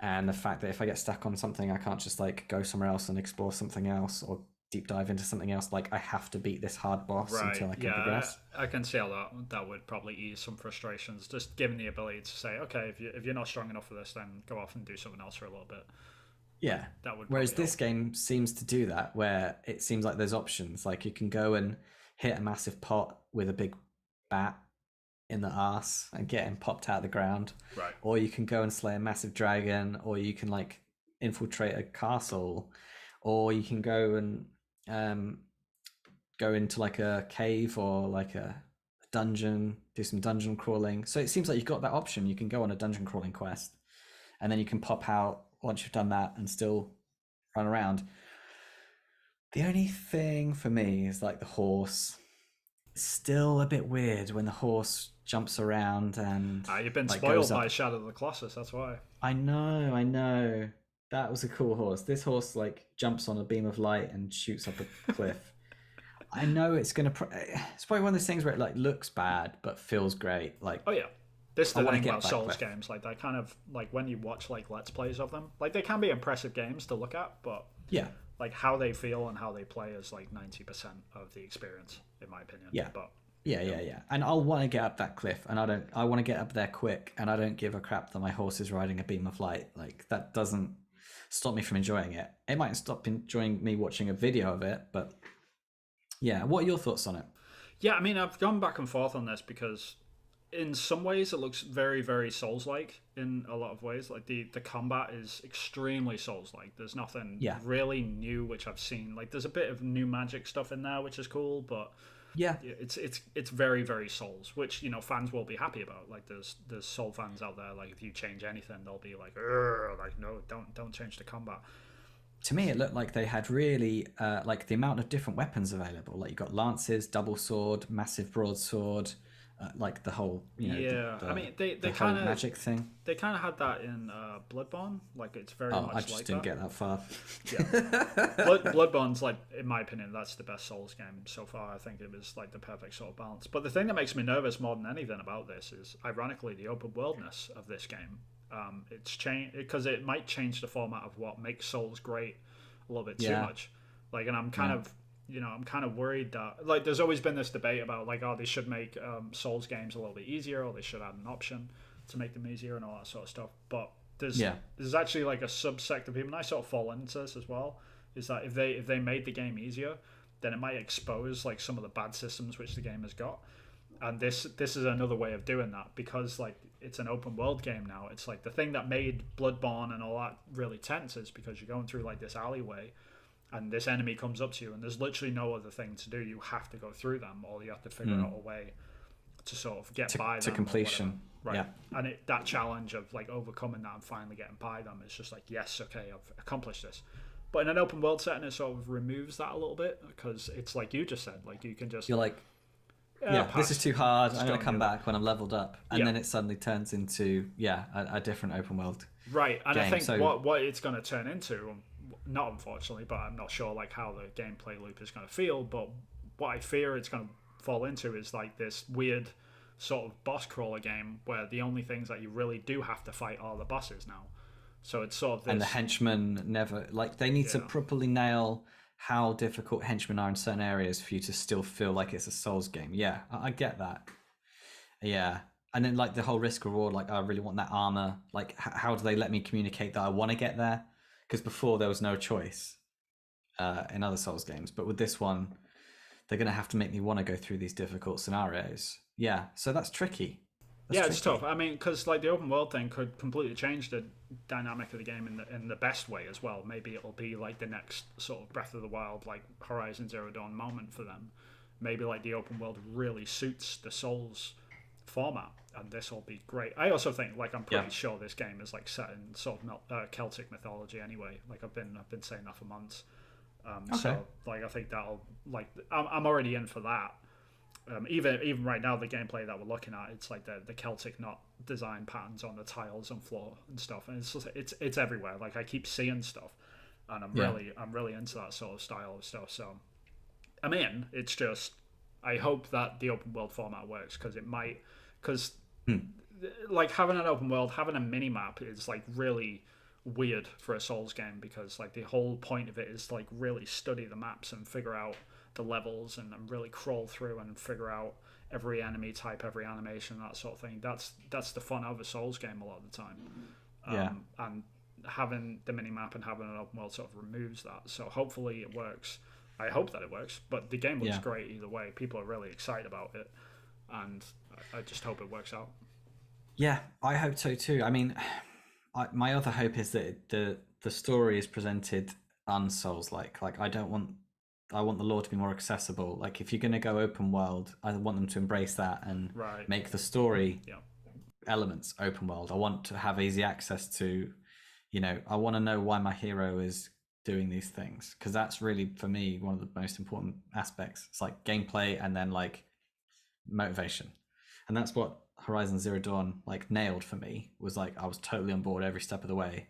and the fact that if I get stuck on something, I can't just like go somewhere else and explore something else or deep dive into something else. Like I have to beat this hard boss until I can progress. I can see how that would probably ease some frustrations. Just given the ability to say, okay, if you're not strong enough for this, then go off and do something else for a little bit. Yeah. That would. Whereas this game seems to do that, where it seems like there's options. Like you can go and hit a massive pot with a big bat in the arse and get him popped out of the ground. Right. Or you can go and slay a massive dragon, or you can like infiltrate a castle, or you can go and go into like a cave or like a dungeon, do some dungeon crawling. So it seems like you've got that option. You can go on a dungeon crawling quest, and then you can pop out once you've done that and still run around. The only thing for me is like the horse. Still a bit weird when the horse jumps around and You've been like spoiled goes by up. Shadow of the Colossus, that's why. I know. That was a cool horse. This horse like jumps on a beam of light and shoots up a cliff. I know it's gonna. It's probably one of those things where it like looks bad but feels great. Like Oh yeah. This is I the want to thing get about up that Souls cliff. games, like they kind of like when you watch like Let's Plays of them, like they can be impressive games to look at, but Yeah, like how they feel and how they play is like 90% of the experience, in my opinion. yeah, But yeah. And I'll want to get up that cliff, and I don't. I want to get up there quick, and I don't give a crap that my horse is riding a beam of light. Like that doesn't stop me from enjoying it. It might stop enjoying me watching a video of it, but yeah. What are your thoughts on it? yeah, I mean, I've gone back and forth on this because in some ways it looks very, very Souls-like in a lot of ways. Like the combat is extremely Souls-like. There's nothing Yeah, really new which I've seen. Like there's a bit of new magic stuff in there which is cool, but yeah, it's very, very Souls, which fans will be happy about. Like there's Soul fans out there. Like if you change anything, they'll be like, "Urgh," like no, don't change the combat. to me it looked like they had really like the amount of different weapons available, like you got lances, double sword, massive broadsword, like the whole Yeah, I mean they the whole kind of magic thing. they kind of had that in Bloodborne. Like it's very Oh, much I just like didn't that. get that far. Yeah, Bloodborne's like, in my opinion, that's the best Souls game so far. I think it was like the perfect sort of balance. But the thing that makes me nervous more than anything about this is, ironically, the open worldness of this game. It's changed because it might change the format of what makes Souls great a little bit too Yeah, much. Like, and I'm kind yeah, of, I'm kind of worried that like there's always been this debate about like, oh, they should make Souls games a little bit easier, or they should add an option to make them easier and all that sort of stuff. But yeah, there's actually like a subsect of people, and I sort of fall into this as well. Is that if they made the game easier, then it might expose like some of the bad systems which the game has got. And this is another way of doing that, because like it's an open world game now. It's like the thing that made Bloodborne and all that really tense is because you're going through like this alleyway and this enemy comes up to you and there's literally no other thing to do. You have to go through them, or you have to figure out a way to sort of get by to them completion. or whatever. Right. Yeah, And that challenge of like overcoming that and finally getting by them is just like, yes, okay, I've accomplished this. But in an open world setting, it sort of removes that a little bit, because it's like you just said, like you can just you're like, yeah, this is too hard. I'm going to come that. back when I'm leveled up, and Yeah. then it suddenly turns into a different open world Right, and I game. think So what it's going to turn into, not unfortunately, but I'm not sure like how the gameplay loop is going to feel. But what I fear it's going to fall into is like this weird sort of boss crawler game where the only things that you really do have to fight are the bosses now. So it's sort of this. and the henchmen never like they need to Yeah. properly nail how difficult henchmen are in certain areas for you to still feel like it's a Souls game. Yeah, I get that. Yeah. And then like the whole risk reward, like I really want that armor. Like how do they let me communicate that I want to get there? Because before there was no choice in other Souls games, but with this one, they're going to have to make me want to go through these difficult scenarios. Yeah, so that's tricky. Yeah, it's tough. I mean, because like the open world thing could completely change the dynamic of the game in the best way as well. Maybe it'll be like the next sort of Breath of the Wild, like Horizon Zero Dawn moment for them. Maybe like the open world really suits the Souls format, and this will be great. I also think like I'm pretty sure this game is like set in sort of Celtic mythology anyway. Like I've been saying that for months. Okay. So like I think that'll like I'm already in for that. Even right now, the gameplay that we're looking at, it's like the Celtic knot design patterns on the tiles and floor and stuff, and it's everywhere. Like I keep seeing stuff, and I'm really into that sort of style of stuff. So I'm in. It's just I hope that the open world format works, because like having an open world, having a mini map is like really weird for a Souls game, because like the whole point of it is like really study the maps and figure out the levels and really crawl through and figure out every enemy type, every animation, that sort of thing. That's the fun of a Souls game a lot of the time. And having the mini map and having an open world sort of removes that. So hopefully it works. I hope that it works. But the game looks great either way. People are really excited about it, and I just hope it works out. Yeah, I hope so too. I mean, my other hope is that the story is presented un-Souls like. Like I want the lore to be more accessible. Like if you're going to go open world, I want them to embrace that and make the story elements open world. I want to have easy access to, I want to know why my hero is doing these things, because that's really for me one of the most important aspects. It's like gameplay and then like motivation, and that's what Horizon Zero Dawn like nailed for me. Was like I was totally on board every step of the way,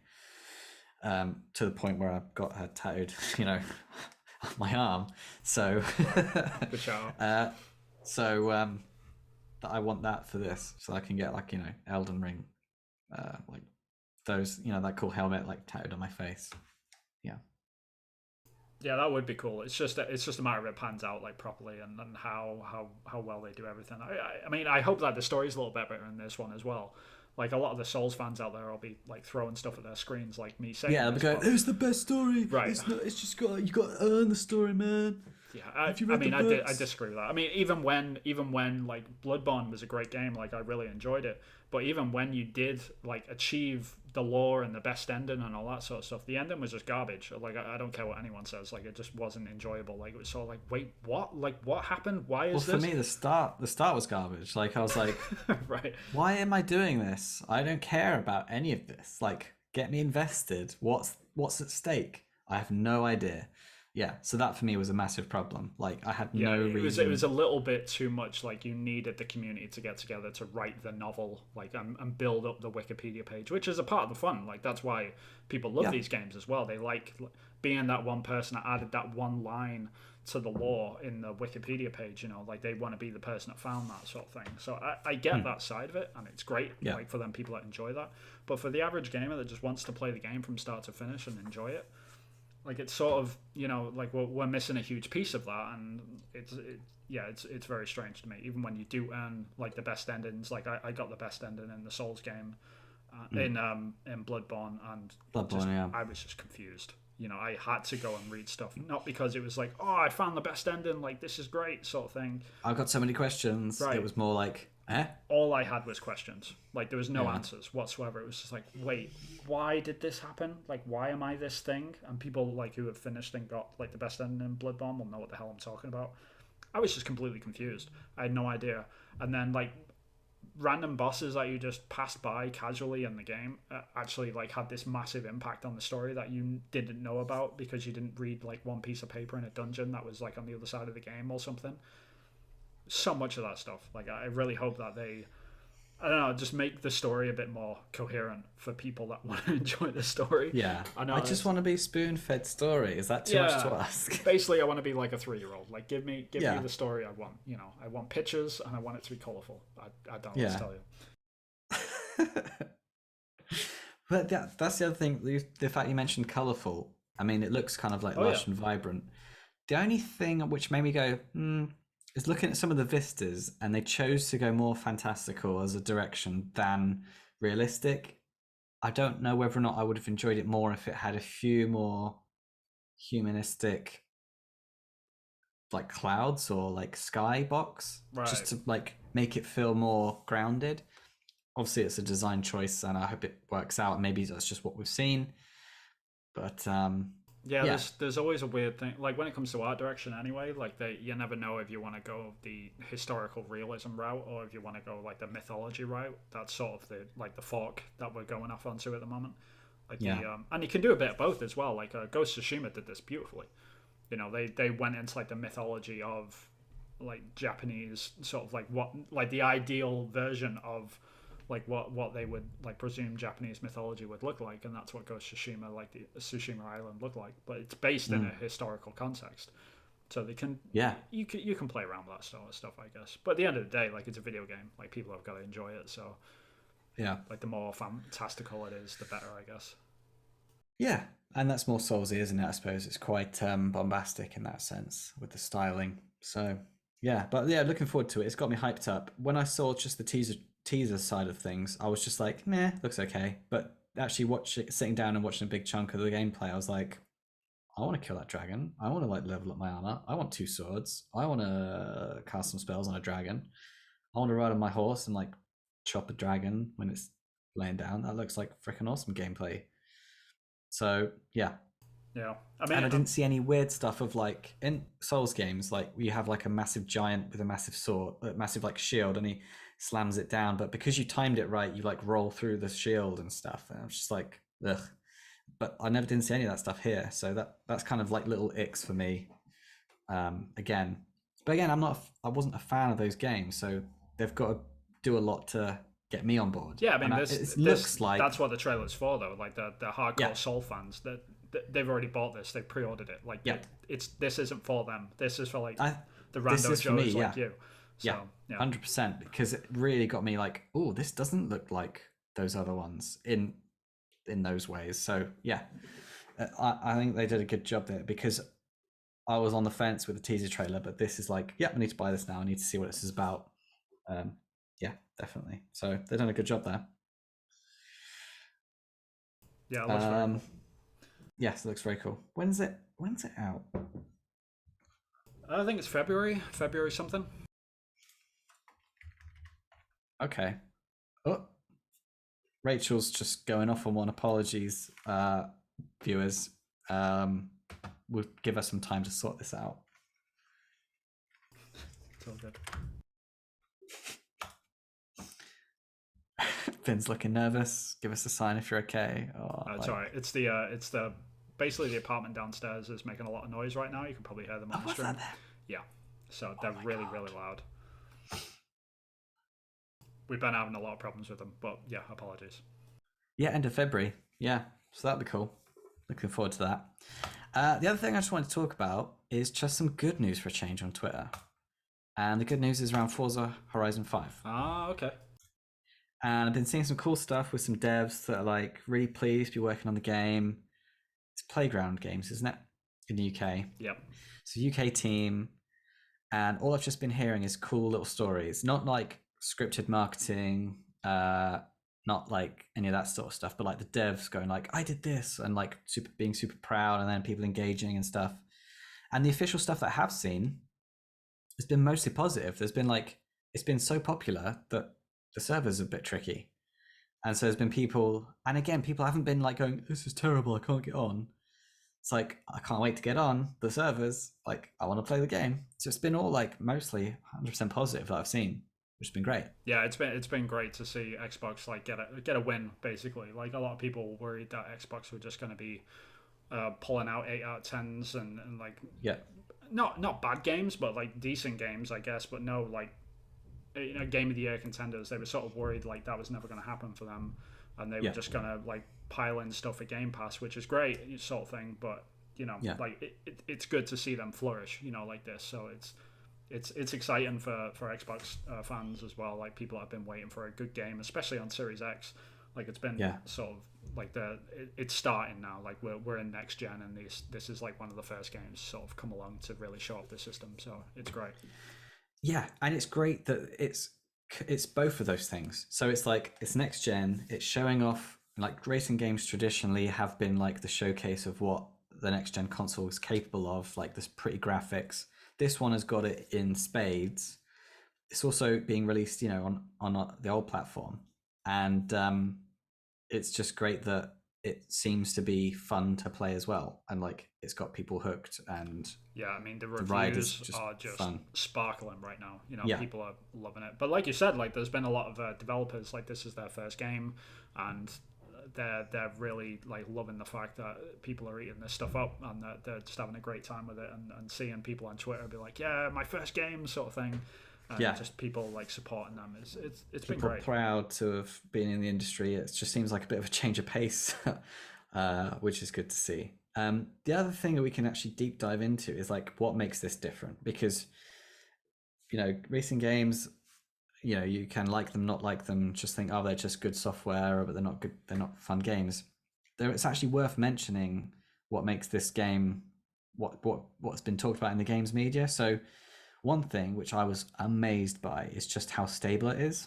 to the point where I got her tattooed, on my arm. So, Good shout. That I want that for this, so I can get like Elden Ring, like those that cool helmet like tattooed on my face. Yeah. Yeah, that would be cool. It's just a matter of it pans out like properly and how well they do everything. I mean, I hope that the story's a little bit better in this one as well. Like a lot of the Souls fans out there will be like throwing stuff at their screens, like me saying. Yeah, they'll be going, "It's the best story." Right. It's just you got to earn the story, man. Yeah, I disagree with that. I mean, even when like Bloodborne was a great game, like I really enjoyed it. But even when you did like achieve the lore and the best ending and all that sort of stuff, the ending was just garbage. Like I don't care what anyone says, like it just wasn't enjoyable. Like it was sort of like, wait, what? Like what happened? Why is this? Well, for me, the start was garbage. Like I was like, right, why am I doing this? I don't care about any of this. Like, get me invested. What's at stake? I have no idea. Yeah, so that for me was a massive problem. Like I had no reason. It was a little bit too much. Like you needed the community to get together to write the novel, like and build up the Wikipedia page, which is a part of the fun. Like that's why people love these games as well. They like being that one person that added that one line to the lore in the Wikipedia page. Like they want to be the person that found that sort of thing. So I get that side of it, and it's great. Yeah. Like for them people that enjoy that. But for the average gamer that just wants to play the game from start to finish and enjoy it. Like it's sort of like we're missing a huge piece of that, and it's very strange to me. Even when you do earn like the best endings, like I got the best ending in the Souls game, in Bloodborne, and I was just confused. I had to go and read stuff, not because it was like, oh, I found the best ending, like this is great sort of thing. I've got so many questions. Right. It was more like, all I had was questions. Like there was no answers whatsoever. It was just like, wait, why did this happen? Like why am I this thing? And people like who have finished and got like the best ending in Bloodborne will know what the hell I'm talking about. I was just completely confused. I had no idea. And then like random bosses that you just passed by casually in the game actually like had this massive impact on the story that you didn't know about because you didn't read like one piece of paper in a dungeon that was like on the other side of the game or something. So much of that stuff. Like I really hope that they, I don't know, just make the story a bit more coherent for people that want to enjoy the story. Yeah, I just want to be spoon-fed story. Is that too much to ask? Basically, I want to be like a 3-year-old. Like, give me the story I want. I want pictures and I want it to be colorful. I don't know what to tell you. But that's the other thing. The fact you mentioned colorful. I mean, it looks kind of like lush and vibrant. The only thing which made me go, is looking at some of the vistas, and they chose to go more fantastical as a direction than realistic. I don't know whether or not I would have enjoyed it more if it had a few more humanistic like clouds or like sky box, just to like make it feel more grounded. Obviously it's a design choice and I hope it works out. Maybe that's just what we've seen, but there's always a weird thing, like when it comes to art direction anyway, like you never know if you want to go the historical realism route or if you want to go like the mythology route. That's sort of the fork that we're going off onto at the moment. And you can do a bit of both as well. Like Ghost of Tsushima did this beautifully. They went into like the mythology of like Japanese sort of like the ideal version of like what they would like presume Japanese mythology would look like, and that's what Ghost of Tsushima, like the Tsushima Island, looked like. But it's based in a historical context, so they can you can play around with that sort of stuff, I guess. But at the end of the day, like it's a video game, like people have got to enjoy it. So like the more fantastical it is, the better, I guess. Yeah, and that's more Soulsy, isn't it? I suppose it's quite bombastic in that sense with the styling. So looking forward to it. It's got me hyped up. When I saw just the teaser side of things, I was just like, meh, looks okay. But actually sitting down and watching a big chunk of the gameplay, I was like, I want to kill that dragon. I want to like level up my armor. I want 2 swords. I want to cast some spells on a dragon. I want to ride on my horse and like chop a dragon when it's laying down. That looks like freaking awesome gameplay. So I mean, and I didn't see any weird stuff of like in Souls games, like you have like a massive giant with a massive sword, a massive like shield, and he slams it down. But because you timed it right, you like roll through the shield and stuff. And I was just like, ugh. but I never didn't see any of that stuff here. So that's kind of like little icks for me. Again, but again, I wasn't a fan of those games, so they've got to do a lot to get me on board. Yeah, I mean, it looks like that's what the trailer's for, though. Like the hardcore yeah, Soul fans that they've already bought this, they pre-ordered it. Like yeah. this isn't for them. This is for like the This rando is for me, Joes yeah. like you. So, Yeah, 100%. Because it really got me like, oh, this doesn't look like those other ones in those ways. So yeah, I think they did a good job there because I was on the fence with the teaser trailer, but this is like, yep, I need to buy this now. I need to see what this is about. Yeah, definitely. So they've done a good job there. Yeah, it looks very cool. Yes, it looks very cool. When's it out? I think it's February something. Okay. Oh, Rachel's just going off on one. Apologies, viewers. We'll give us some time to sort this out. It's all good. Vin's looking nervous. Give us a sign if you're okay. It's all right. It's the basically the apartment downstairs is making a lot of noise right now. You can probably hear them on the stream. Yeah, so they're really loud. We've been having a lot of problems with them, but yeah, apologies. Yeah, end of February. Yeah, so that'll be cool. Looking forward to that. The other thing I just wanted to talk about is just some good news for a change on Twitter. And the good news is around Forza Horizon 5. Ah, okay. And I've been seeing some cool stuff with some devs that are like really pleased to be working on the game. It's Playground Games, isn't it? In the UK. Yep. It's a UK team. And all I've just been hearing is cool little stories. Not like scripted marketing, not like any of that sort of stuff, but like the devs going like, I did this, and like being super proud, and then people engaging and stuff. And the official stuff that I have seen has been mostly positive. There's been like, it's been so popular that the server's a bit tricky. And so there's been people, and again, people haven't been like going, this is terrible, I can't get on. It's like, I can't wait to get on the servers. Like, I want to play the game. So it's been all like mostly 100% positive that I've seen, which has been great. Yeah, it's been great to see Xbox like get a win basically. Like a lot of people worried that Xbox were just going to be pulling out 8 out of 10s and like not bad games, but like decent games, I guess. But no, like game of the year contenders. They were sort of worried like that was never going to happen for them, and they were just going to like pile in stuff at Game Pass, which is great, sort of thing. But like it's good to see them flourish, like this. So it's exciting for Xbox fans as well. Like people have been waiting for a good game, especially on Series X. Like it's been sort of like it's starting now. Like we're in next gen, and this is like one of the first games sort of come along to really show off the system. So it's great. Yeah, and it's great that it's both of those things. So it's like it's next gen. It's showing off, like racing games traditionally have been like the showcase of what the next gen console is capable of. Like this pretty graphics. This one has got it in spades. It's also being released, on the old platform, and it's just great that it seems to be fun to play as well, and like it's got people hooked. And yeah, I mean the reviews are just fun. Sparkling right now. People are loving it. But like you said, like there's been a lot of developers like this is their first game, and they're really like loving the fact that people are eating this stuff up, and that they're just having a great time with it, and seeing people on Twitter be like, yeah, my first game sort of thing. And just people like supporting them. It's been great. Proud to have been in the industry. It just seems like a bit of a change of pace, which is good to see. The other thing that we can actually deep dive into is like what makes this different, because racing games, you can like them, not like them, just think, oh, they're just good software, but they're not good, they're not fun games. It's actually worth mentioning what makes this game what's been talked about in the games media. So one thing which I was amazed by is just how stable it is.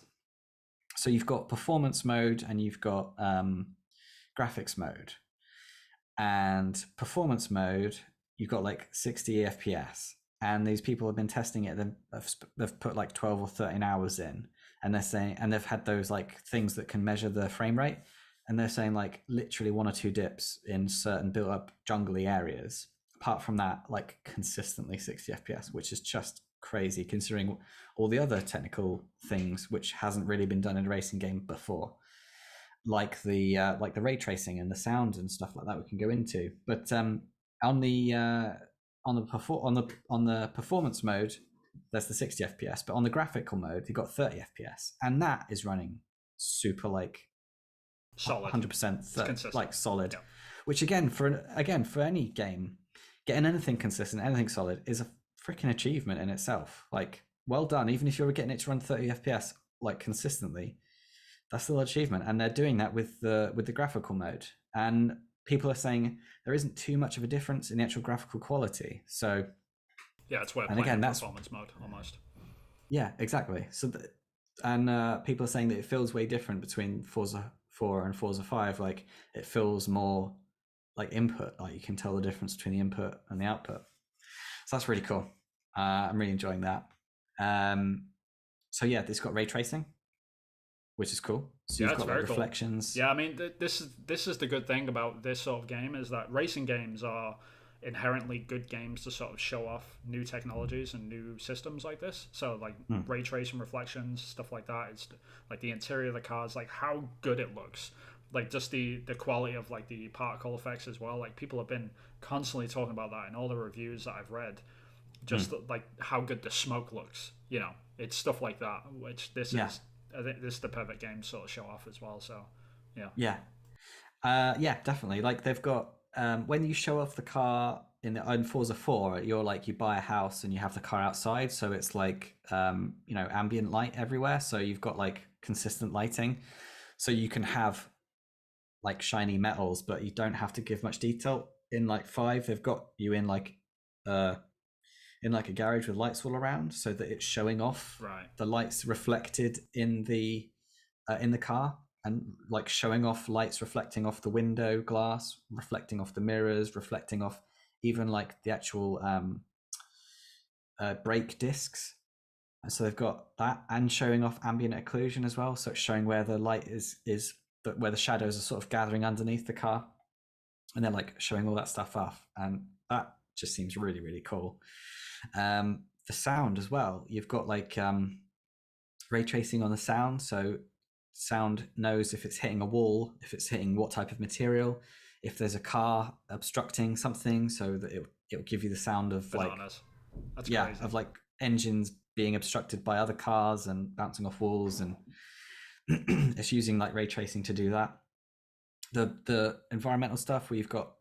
So you've got performance mode and you've got graphics mode. And performance mode, you've got like 60 FPS. And these people have been testing it. They've put like 12 or 13 hours in, and they're saying, and they've had those like things that can measure the frame rate, and they're saying like literally 1 or 2 dips in certain built up jungly areas. Apart from that, like consistently 60 FPS, which is just crazy considering all the other technical things which hasn't really been done in a racing game before. like the ray tracing and the sound and stuff like that we can go into. But on the performance mode, there's the 60 FPS, but on the graphical mode, you've got 30 FPS, and that is running super like solid, 100% like solid. Yeah. Which again for any game, getting anything consistent, anything solid is a freaking achievement in itself. Like, well done. Even if you're getting it to run 30 FPS like consistently, that's still an achievement. And they're doing that with the graphical mode. And people are saying there isn't too much of a difference in the actual graphical quality. So yeah, it's where playing performance mode almost. Yeah, exactly. So people are saying that it feels way different between Forza 4 and Forza 5. Like, it feels more like input. Like, you can tell the difference between the input and the output. So that's really cool. I'm really enjoying that. So yeah, it's got ray tracing, which is cool. So yeah, you've got like reflections. Cool. Yeah, I mean, this is the good thing about this sort of game, is that racing games are inherently good games to sort of show off new technologies and new systems like this. So like ray tracing, reflections, stuff like that. It's like the interior of the cars, like how good it looks, like just the quality of like the particle effects as well. Like, people have been constantly talking about that in all the reviews that I've read, just like how good the smoke looks, you know. It's stuff like that, which I think this is the perfect game to sort of show off as well. So yeah definitely. Like, they've got when you show off the car in Forza 4, you're like, you buy a house and you have the car outside, so it's like ambient light everywhere, so you've got like consistent lighting, so you can have like shiny metals, but you don't have to give much detail. In like 5, they've got you in like a garage with lights all around, so that it's showing off the lights reflected in the car, and like showing off lights reflecting off the window glass, reflecting off the mirrors, reflecting off even like the actual brake discs. And so they've got that, and showing off ambient occlusion as well, so it's showing where the light is where the shadows are sort of gathering underneath the car, and they're like showing all that stuff off, and that just seems really, really cool. The sound as well, you've got like ray tracing on the sound, so sound knows if it's hitting a wall, if it's hitting what type of material, if there's a car obstructing something, so that it'll give you the sound of bananas. That's crazy. Crazy. Of like engines being obstructed by other cars and bouncing off walls, and it's using like ray tracing to do that. The environmental stuff, where you've got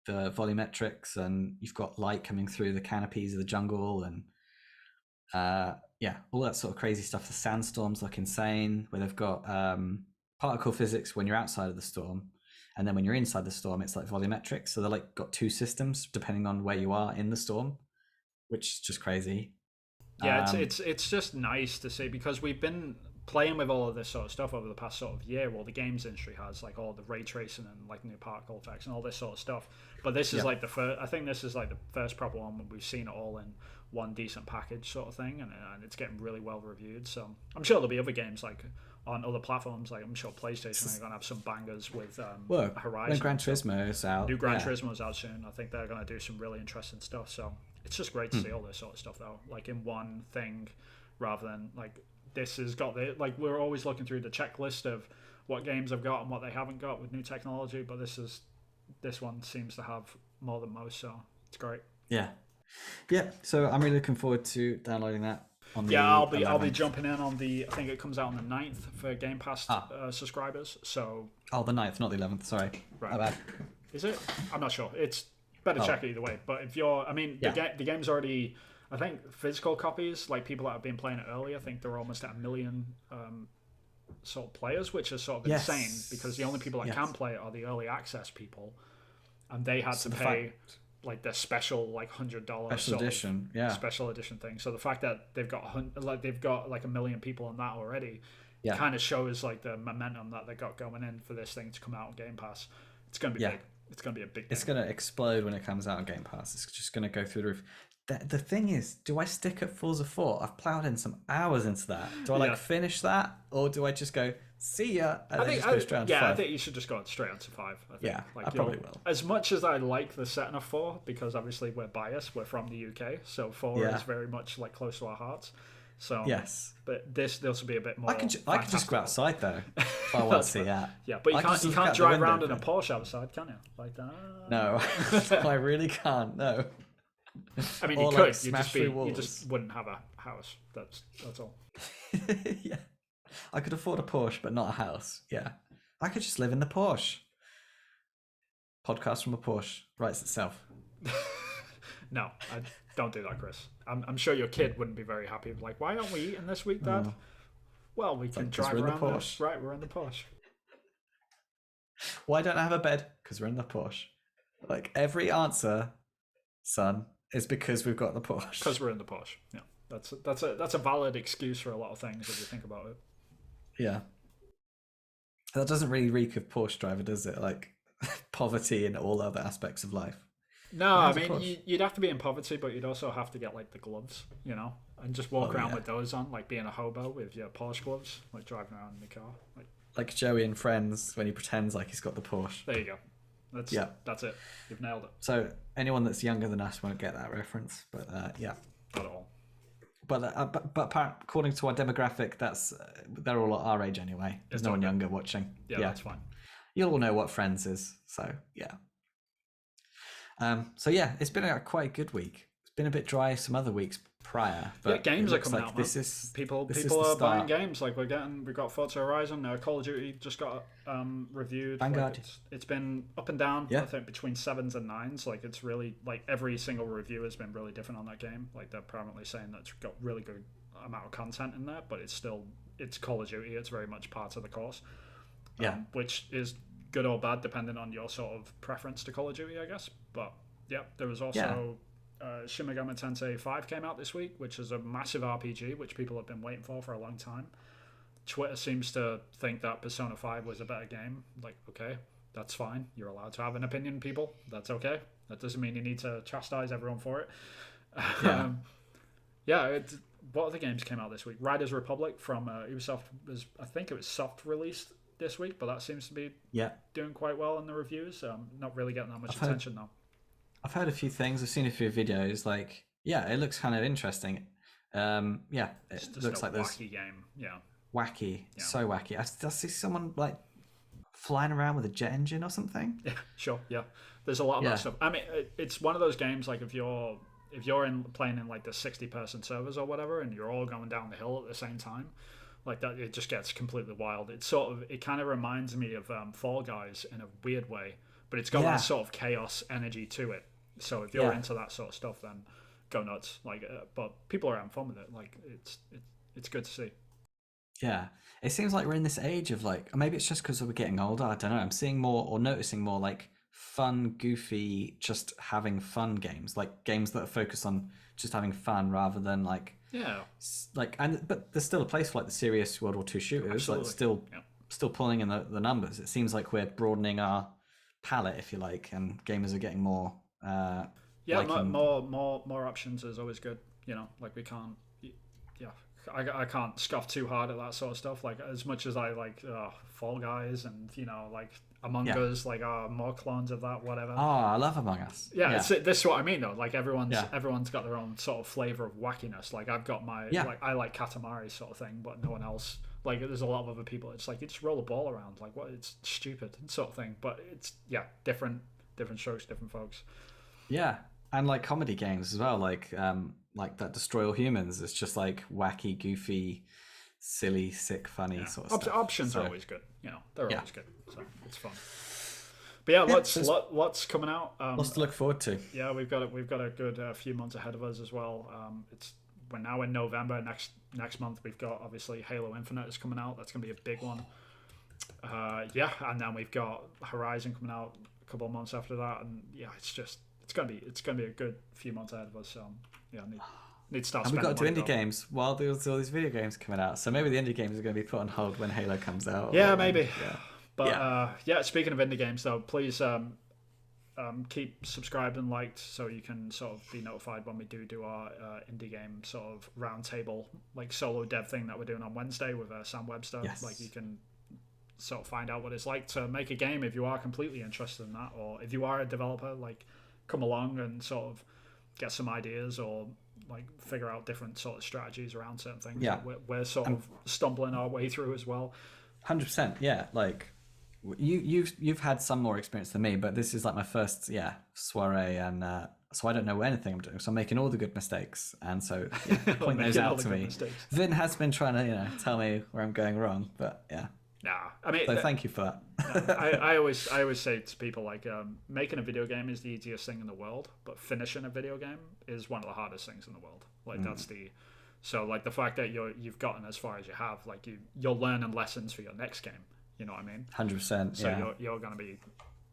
the volumetrics and you've got light coming through the canopies of the jungle, and all that sort of crazy stuff. The sandstorms look insane, where they've got particle physics when you're outside of the storm, and then when you're inside the storm, it's like volumetric. So they're like got two systems depending on where you are in the storm, which is just crazy. Yeah, it's just nice to see, because we've been playing with all of this sort of stuff over the past sort of year. Well, the games industry has, like, all the ray tracing and like new particle effects and all this sort of stuff. But this is like the first. I think this is like the first proper one when we've seen it all in one decent package sort of thing, and it's getting really well reviewed. So I'm sure there'll be other games like on other platforms. Like, I'm sure PlayStation are going to have some bangers with Horizon. When Gran Turismo is out, new Gran Turismo is out soon. I think they're going to do some really interesting stuff. So it's just great to see all this sort of stuff though, like in one thing, rather than like this has got the, like, we're always looking through the checklist of what games I've got and what they haven't got with new technology, but this one seems to have more than most, so it's great. Yeah. So I'm really looking forward to downloading that. I'll be jumping in on the. I think it comes out on the 9th for Game Pass subscribers. So. Oh, the 9th, not the 11th. Sorry. Right. My bad. Is it? I'm not sure. It's better check either way. But if you're, the game's already. I think physical copies, like people that have been playing it early, I think they're almost at 1 million sort of players, which is sort of insane, because the only people that can play it are the early access people, and they had to pay like the special like $100 special edition thing. So the fact that they've got like 1 million people on that already kind of shows like the momentum that they got going in for this thing to come out on Game Pass. It's going to be big. It's going to be a big thing. It's going to explode when it comes out on Game Pass. It's just going to go through the roof. The thing is, do I stick at Forza 4? I've plowed in some hours into that. Do I finish that, or do I just go, see ya, and then just go straight on to 5? I think you should just go straight on to 5. I think. I probably will. As much as I like the setting of 4, because obviously we're biased, we're from the UK, so 4 is very much like close to our hearts. So Yes. but this will be a bit more. I could just go outside though. If I want to That's see fine. that. Yeah, but you I can can't just look out the drive window, around in a but- Porsche outside, can you? Like that. No, I really can't. No. I mean, Or, you like, could. smash through You walls. just wouldn't have a house. That's all. Yeah. I could afford a Porsche, but not a house. Yeah. I could just live in the Porsche. Podcast from a Porsche writes itself. No, I don't do that, Chris. I'm sure your kid wouldn't be very happy. Like, why aren't we eating this week, Dad? Oh. Well, we can drive we're in the around Porsche. Right, we're in the Porsche. Why don't I have a bed? Because we're in the Porsche. Like every answer, son, is because we've got the Porsche. Because we're in the Porsche. Yeah, that's a valid excuse for a lot of things if you think about it. Yeah. That doesn't really reek of Porsche driver, does it? Like poverty and all other aspects of life. No, I How's a mean Porsche? you'd have to be in poverty, but you'd also have to get like the gloves, and just walk around with those on, like being a hobo with your Porsche gloves, like driving around in the car. Like Joey in Friends when he pretends like he's got the Porsche. There you go. That's it. You've nailed it. So anyone that's younger than us won't get that reference, but yeah. Not at all. But according to our demographic, they're all at our age anyway. There's no one younger watching. Yeah, that's fine. You'll all know what Friends is. So yeah. So yeah, it's been quite a good week. It's been a bit dry some other weeks prior, but games it are looks coming like out. Man. This is people the are buying start. games. Like we've got Forza Horizon. Call of Duty just got reviewed. Vanguard. Like it's been up and down. Yeah. I think between 7s and 9s. Like it's really like every single review has been really different on that game. Like they're prominently saying that it's got really good amount of content in there, but it's Call of Duty. It's very much part of the course. Yeah. Which is good or bad depending on your sort of preference to Call of Duty, I guess. But yeah, there was also Shin Megami Tensei 5 came out this week, which is a massive RPG, which people have been waiting for a long time. Twitter seems to think that Persona 5 was a better game. Like, okay, that's fine. You're allowed to have an opinion, people. That's okay. That doesn't mean you need to chastise everyone for it. Yeah. What other games came out this week? Riders Republic from Ubisoft I think it was soft released this week, but that seems to be doing quite well in the reviews. Not really getting that much attention though. I've heard a few things. I've seen a few videos. Like, yeah, it looks kind of interesting. It looks like this wacky game. Yeah, wacky, so wacky. I see someone like flying around with a jet engine or something. Yeah, sure. Yeah, there's a lot of that stuff. I mean, it's one of those games like if you're playing in like the 60-person servers or whatever, and you're all going down the hill at the same time, like that, it just gets completely wild. It kind of reminds me of Fall Guys in a weird way, but it's got that sort of chaos energy to it. So if you're into that sort of stuff, then go nuts. Like, but people are having fun with it. Like, it's good to see. Yeah, it seems like we're in this age of like, or maybe it's just because we're getting older. I don't know. I'm seeing more or noticing more like fun, goofy, just having fun games, like games that are focused on just having fun rather than like but there's still a place for like the serious World War II shooters. Absolutely. Like still pulling in the numbers. It seems like we're broadening our palette, if you like, and gamers are getting more. More options is always good. Like we can't. I can't scoff too hard at that sort of stuff. Like as much as I like Fall Guys and like Among Us, like more clones of that, whatever. Oh, I love Among Us. This is what I mean though. Like everyone's got their own sort of flavor of wackiness. Like I've got my like I like Katamari sort of thing, but no one else. Like there's a lot of other people. It's like you just roll a ball around. Like what? It's stupid sort of thing. But it's different strokes, different folks. Yeah, and like comedy games as well. Like that Destroy All Humans. It's just like wacky, goofy, silly, sick, funny sort of stuff. Options are always good. They're always good. So it's fun. But lots coming out. Lots to look forward to. Yeah, we've got a good few months ahead of us as well. We're now in November. Next month we've got obviously Halo Infinite is coming out. That's gonna be a big one. And then we've got Horizon coming out a couple of months after that, and it's gonna be a good few months ahead of us. So I need to start. And we've got to do indie games while there's all these video games coming out. So maybe the indie games are going to be put on hold when Halo comes out. Yeah, maybe. Yeah. But speaking of indie games, though, please keep subscribed and liked so you can sort of be notified when we do our indie game sort of roundtable like solo dev thing that we're doing on Wednesday with Sam Webster. Yes. Like you can sort of find out what it's like to make a game if you are completely interested in that, or if you are a developer, like come along and sort of get some ideas or like figure out different sort of strategies around certain things. Yeah. We're sort of stumbling our way through as well. 100%. Yeah, like you've had some more experience than me, but this is like my first soiree, and so I don't know anything I'm doing. So I'm making all the good mistakes, and so point those out to me. Mistakes. Vin has been trying to tell me where I'm going wrong, but yeah. Nah, I mean, so thank you for that. I always say to people like making a video game is the easiest thing in the world, but finishing a video game is one of the hardest things in the world. Like that's the so like the fact that you've gotten as far as you have, like you're learning lessons for your next game. You know what I mean? 100%. So you're going to be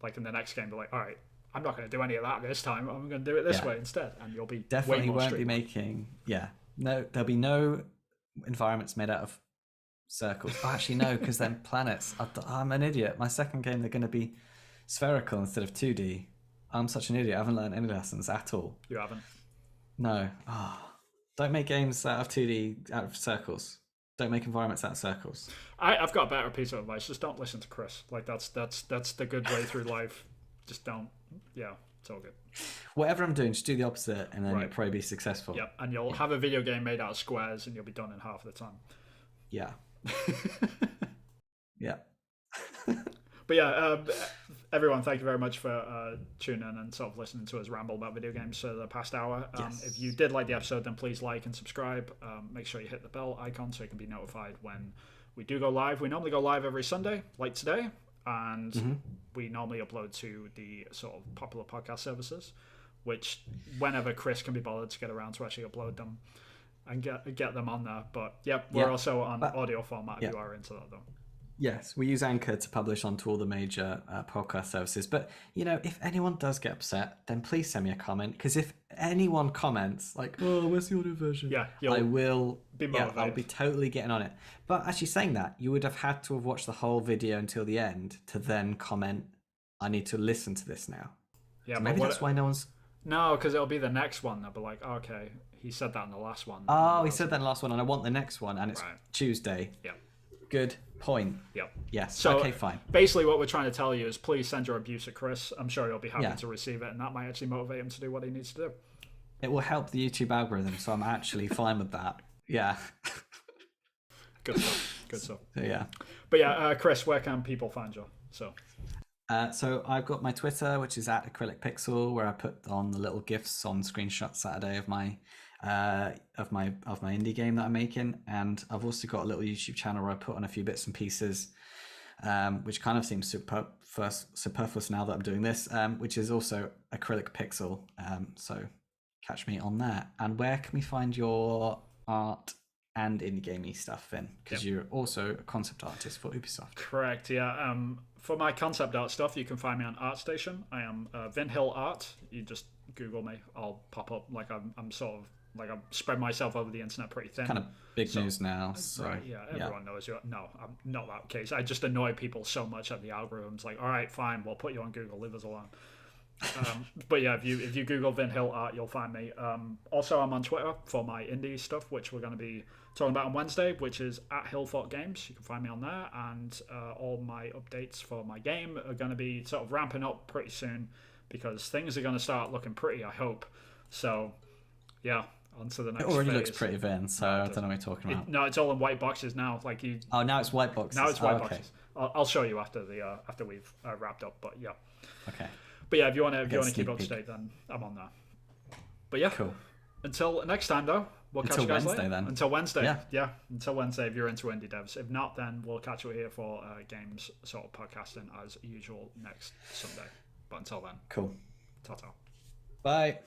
like in the next game, be like, all right, I'm not going to do any of that this time. I'm going to do it this way instead, and you'll be definitely way more won't be making. No, there'll be no environments made out of circles. Oh, actually, no, because then planets. I'm an idiot. My second game, they're going to be spherical instead of 2D. I'm such an idiot. I haven't learned any lessons at all. You haven't? No. Don't make games out of 2D out of circles. Don't make environments out of circles. I've got a better piece of advice. Just don't listen to Chris. Like that's the good way through life. Just don't. Yeah, it's all good. Whatever I'm doing, just do the opposite, and then you'll probably be successful. Yep, and you'll have a video game made out of squares, and you'll be done in half the time. Yeah. Yeah. But yeah, everyone, thank you very much for tuning in and sort of listening to us ramble about video games for the past hour. If you did like the episode, then please like and subscribe. Make sure you hit the bell icon so you can be notified when we do go live. We normally go live every Sunday, like today, and we normally upload to the sort of popular podcast services, which whenever Chris can be bothered to get around to actually upload them and get them on there. But we're also on audio format if you are into that though. Yes, we use Anchor to publish onto all the major podcast services. But, if anyone does get upset, then please send me a comment. Because if anyone comments, like, oh, where's the audio version? I will be motivated. I'll be totally getting on it. But actually saying that, you would have had to have watched the whole video until the end to then comment, I need to listen to this now. Yeah, so maybe that's why no one's... No, because it'll be the next one. They'll be like, oh, okay, he said that in the last one. Oh, he said that in the last one, and I want the next one, and it's Tuesday. Yeah. Good point. Yep. Yes. So okay, fine. Basically, what we're trying to tell you is please send your abuse at Chris. I'm sure he'll be happy to receive it, and that might actually motivate him to do what he needs to do. It will help the YouTube algorithm, so I'm actually fine with that. Yeah. Good stuff. Good stuff. So, yeah. But yeah, Chris, where can people find you? So I've got my Twitter, which is at Acrylic Pixel, where I put on the little GIFs on Screenshot Saturday of my indie game that I'm making, and I've also got a little YouTube channel where I put on a few bits and pieces, which kind of seems superfluous now that I'm doing this, which is also Acrylic Pixel. So catch me on that. And where can we find your art and indie gamey stuff, Finn? Because you're also a concept artist for Ubisoft. Correct. Yeah. For my concept art stuff, you can find me on ArtStation. I am Vin Hill Art. You just Google me. I'll pop up. Like I'm sort of. Like I've spread myself over the internet pretty thin. Kind of big news now. So, right, everyone knows you. No, I'm not that case. I just annoy people so much that the algorithm's like, all right, fine, we'll put you on Google, leave us alone. But yeah, if you Google Vin Hill Art, you'll find me. Also, I'm on Twitter for my indie stuff, which we're going to be talking about on Wednesday, which is at Hillfort Games. You can find me on there, and all my updates for my game are going to be sort of ramping up pretty soon because things are going to start looking pretty, I hope. So, yeah. On to the next It already phase. looks pretty, Vin, so I don't know what you're talking about. No, it's all in white boxes now. Like you. Oh, now it's white boxes. Now it's white boxes. I'll show you after we've wrapped up. But yeah. Okay. But yeah, if you want to keep up to date, then I'm on there. But yeah. Cool. Until next time, though, we'll catch you guys Wednesday, later. then. Until Wednesday. Yeah. Until Wednesday, if you're into indie devs. If not, then we'll catch you here for games sort of podcasting as usual next Sunday. But until then. Cool. Ta-ta. Bye.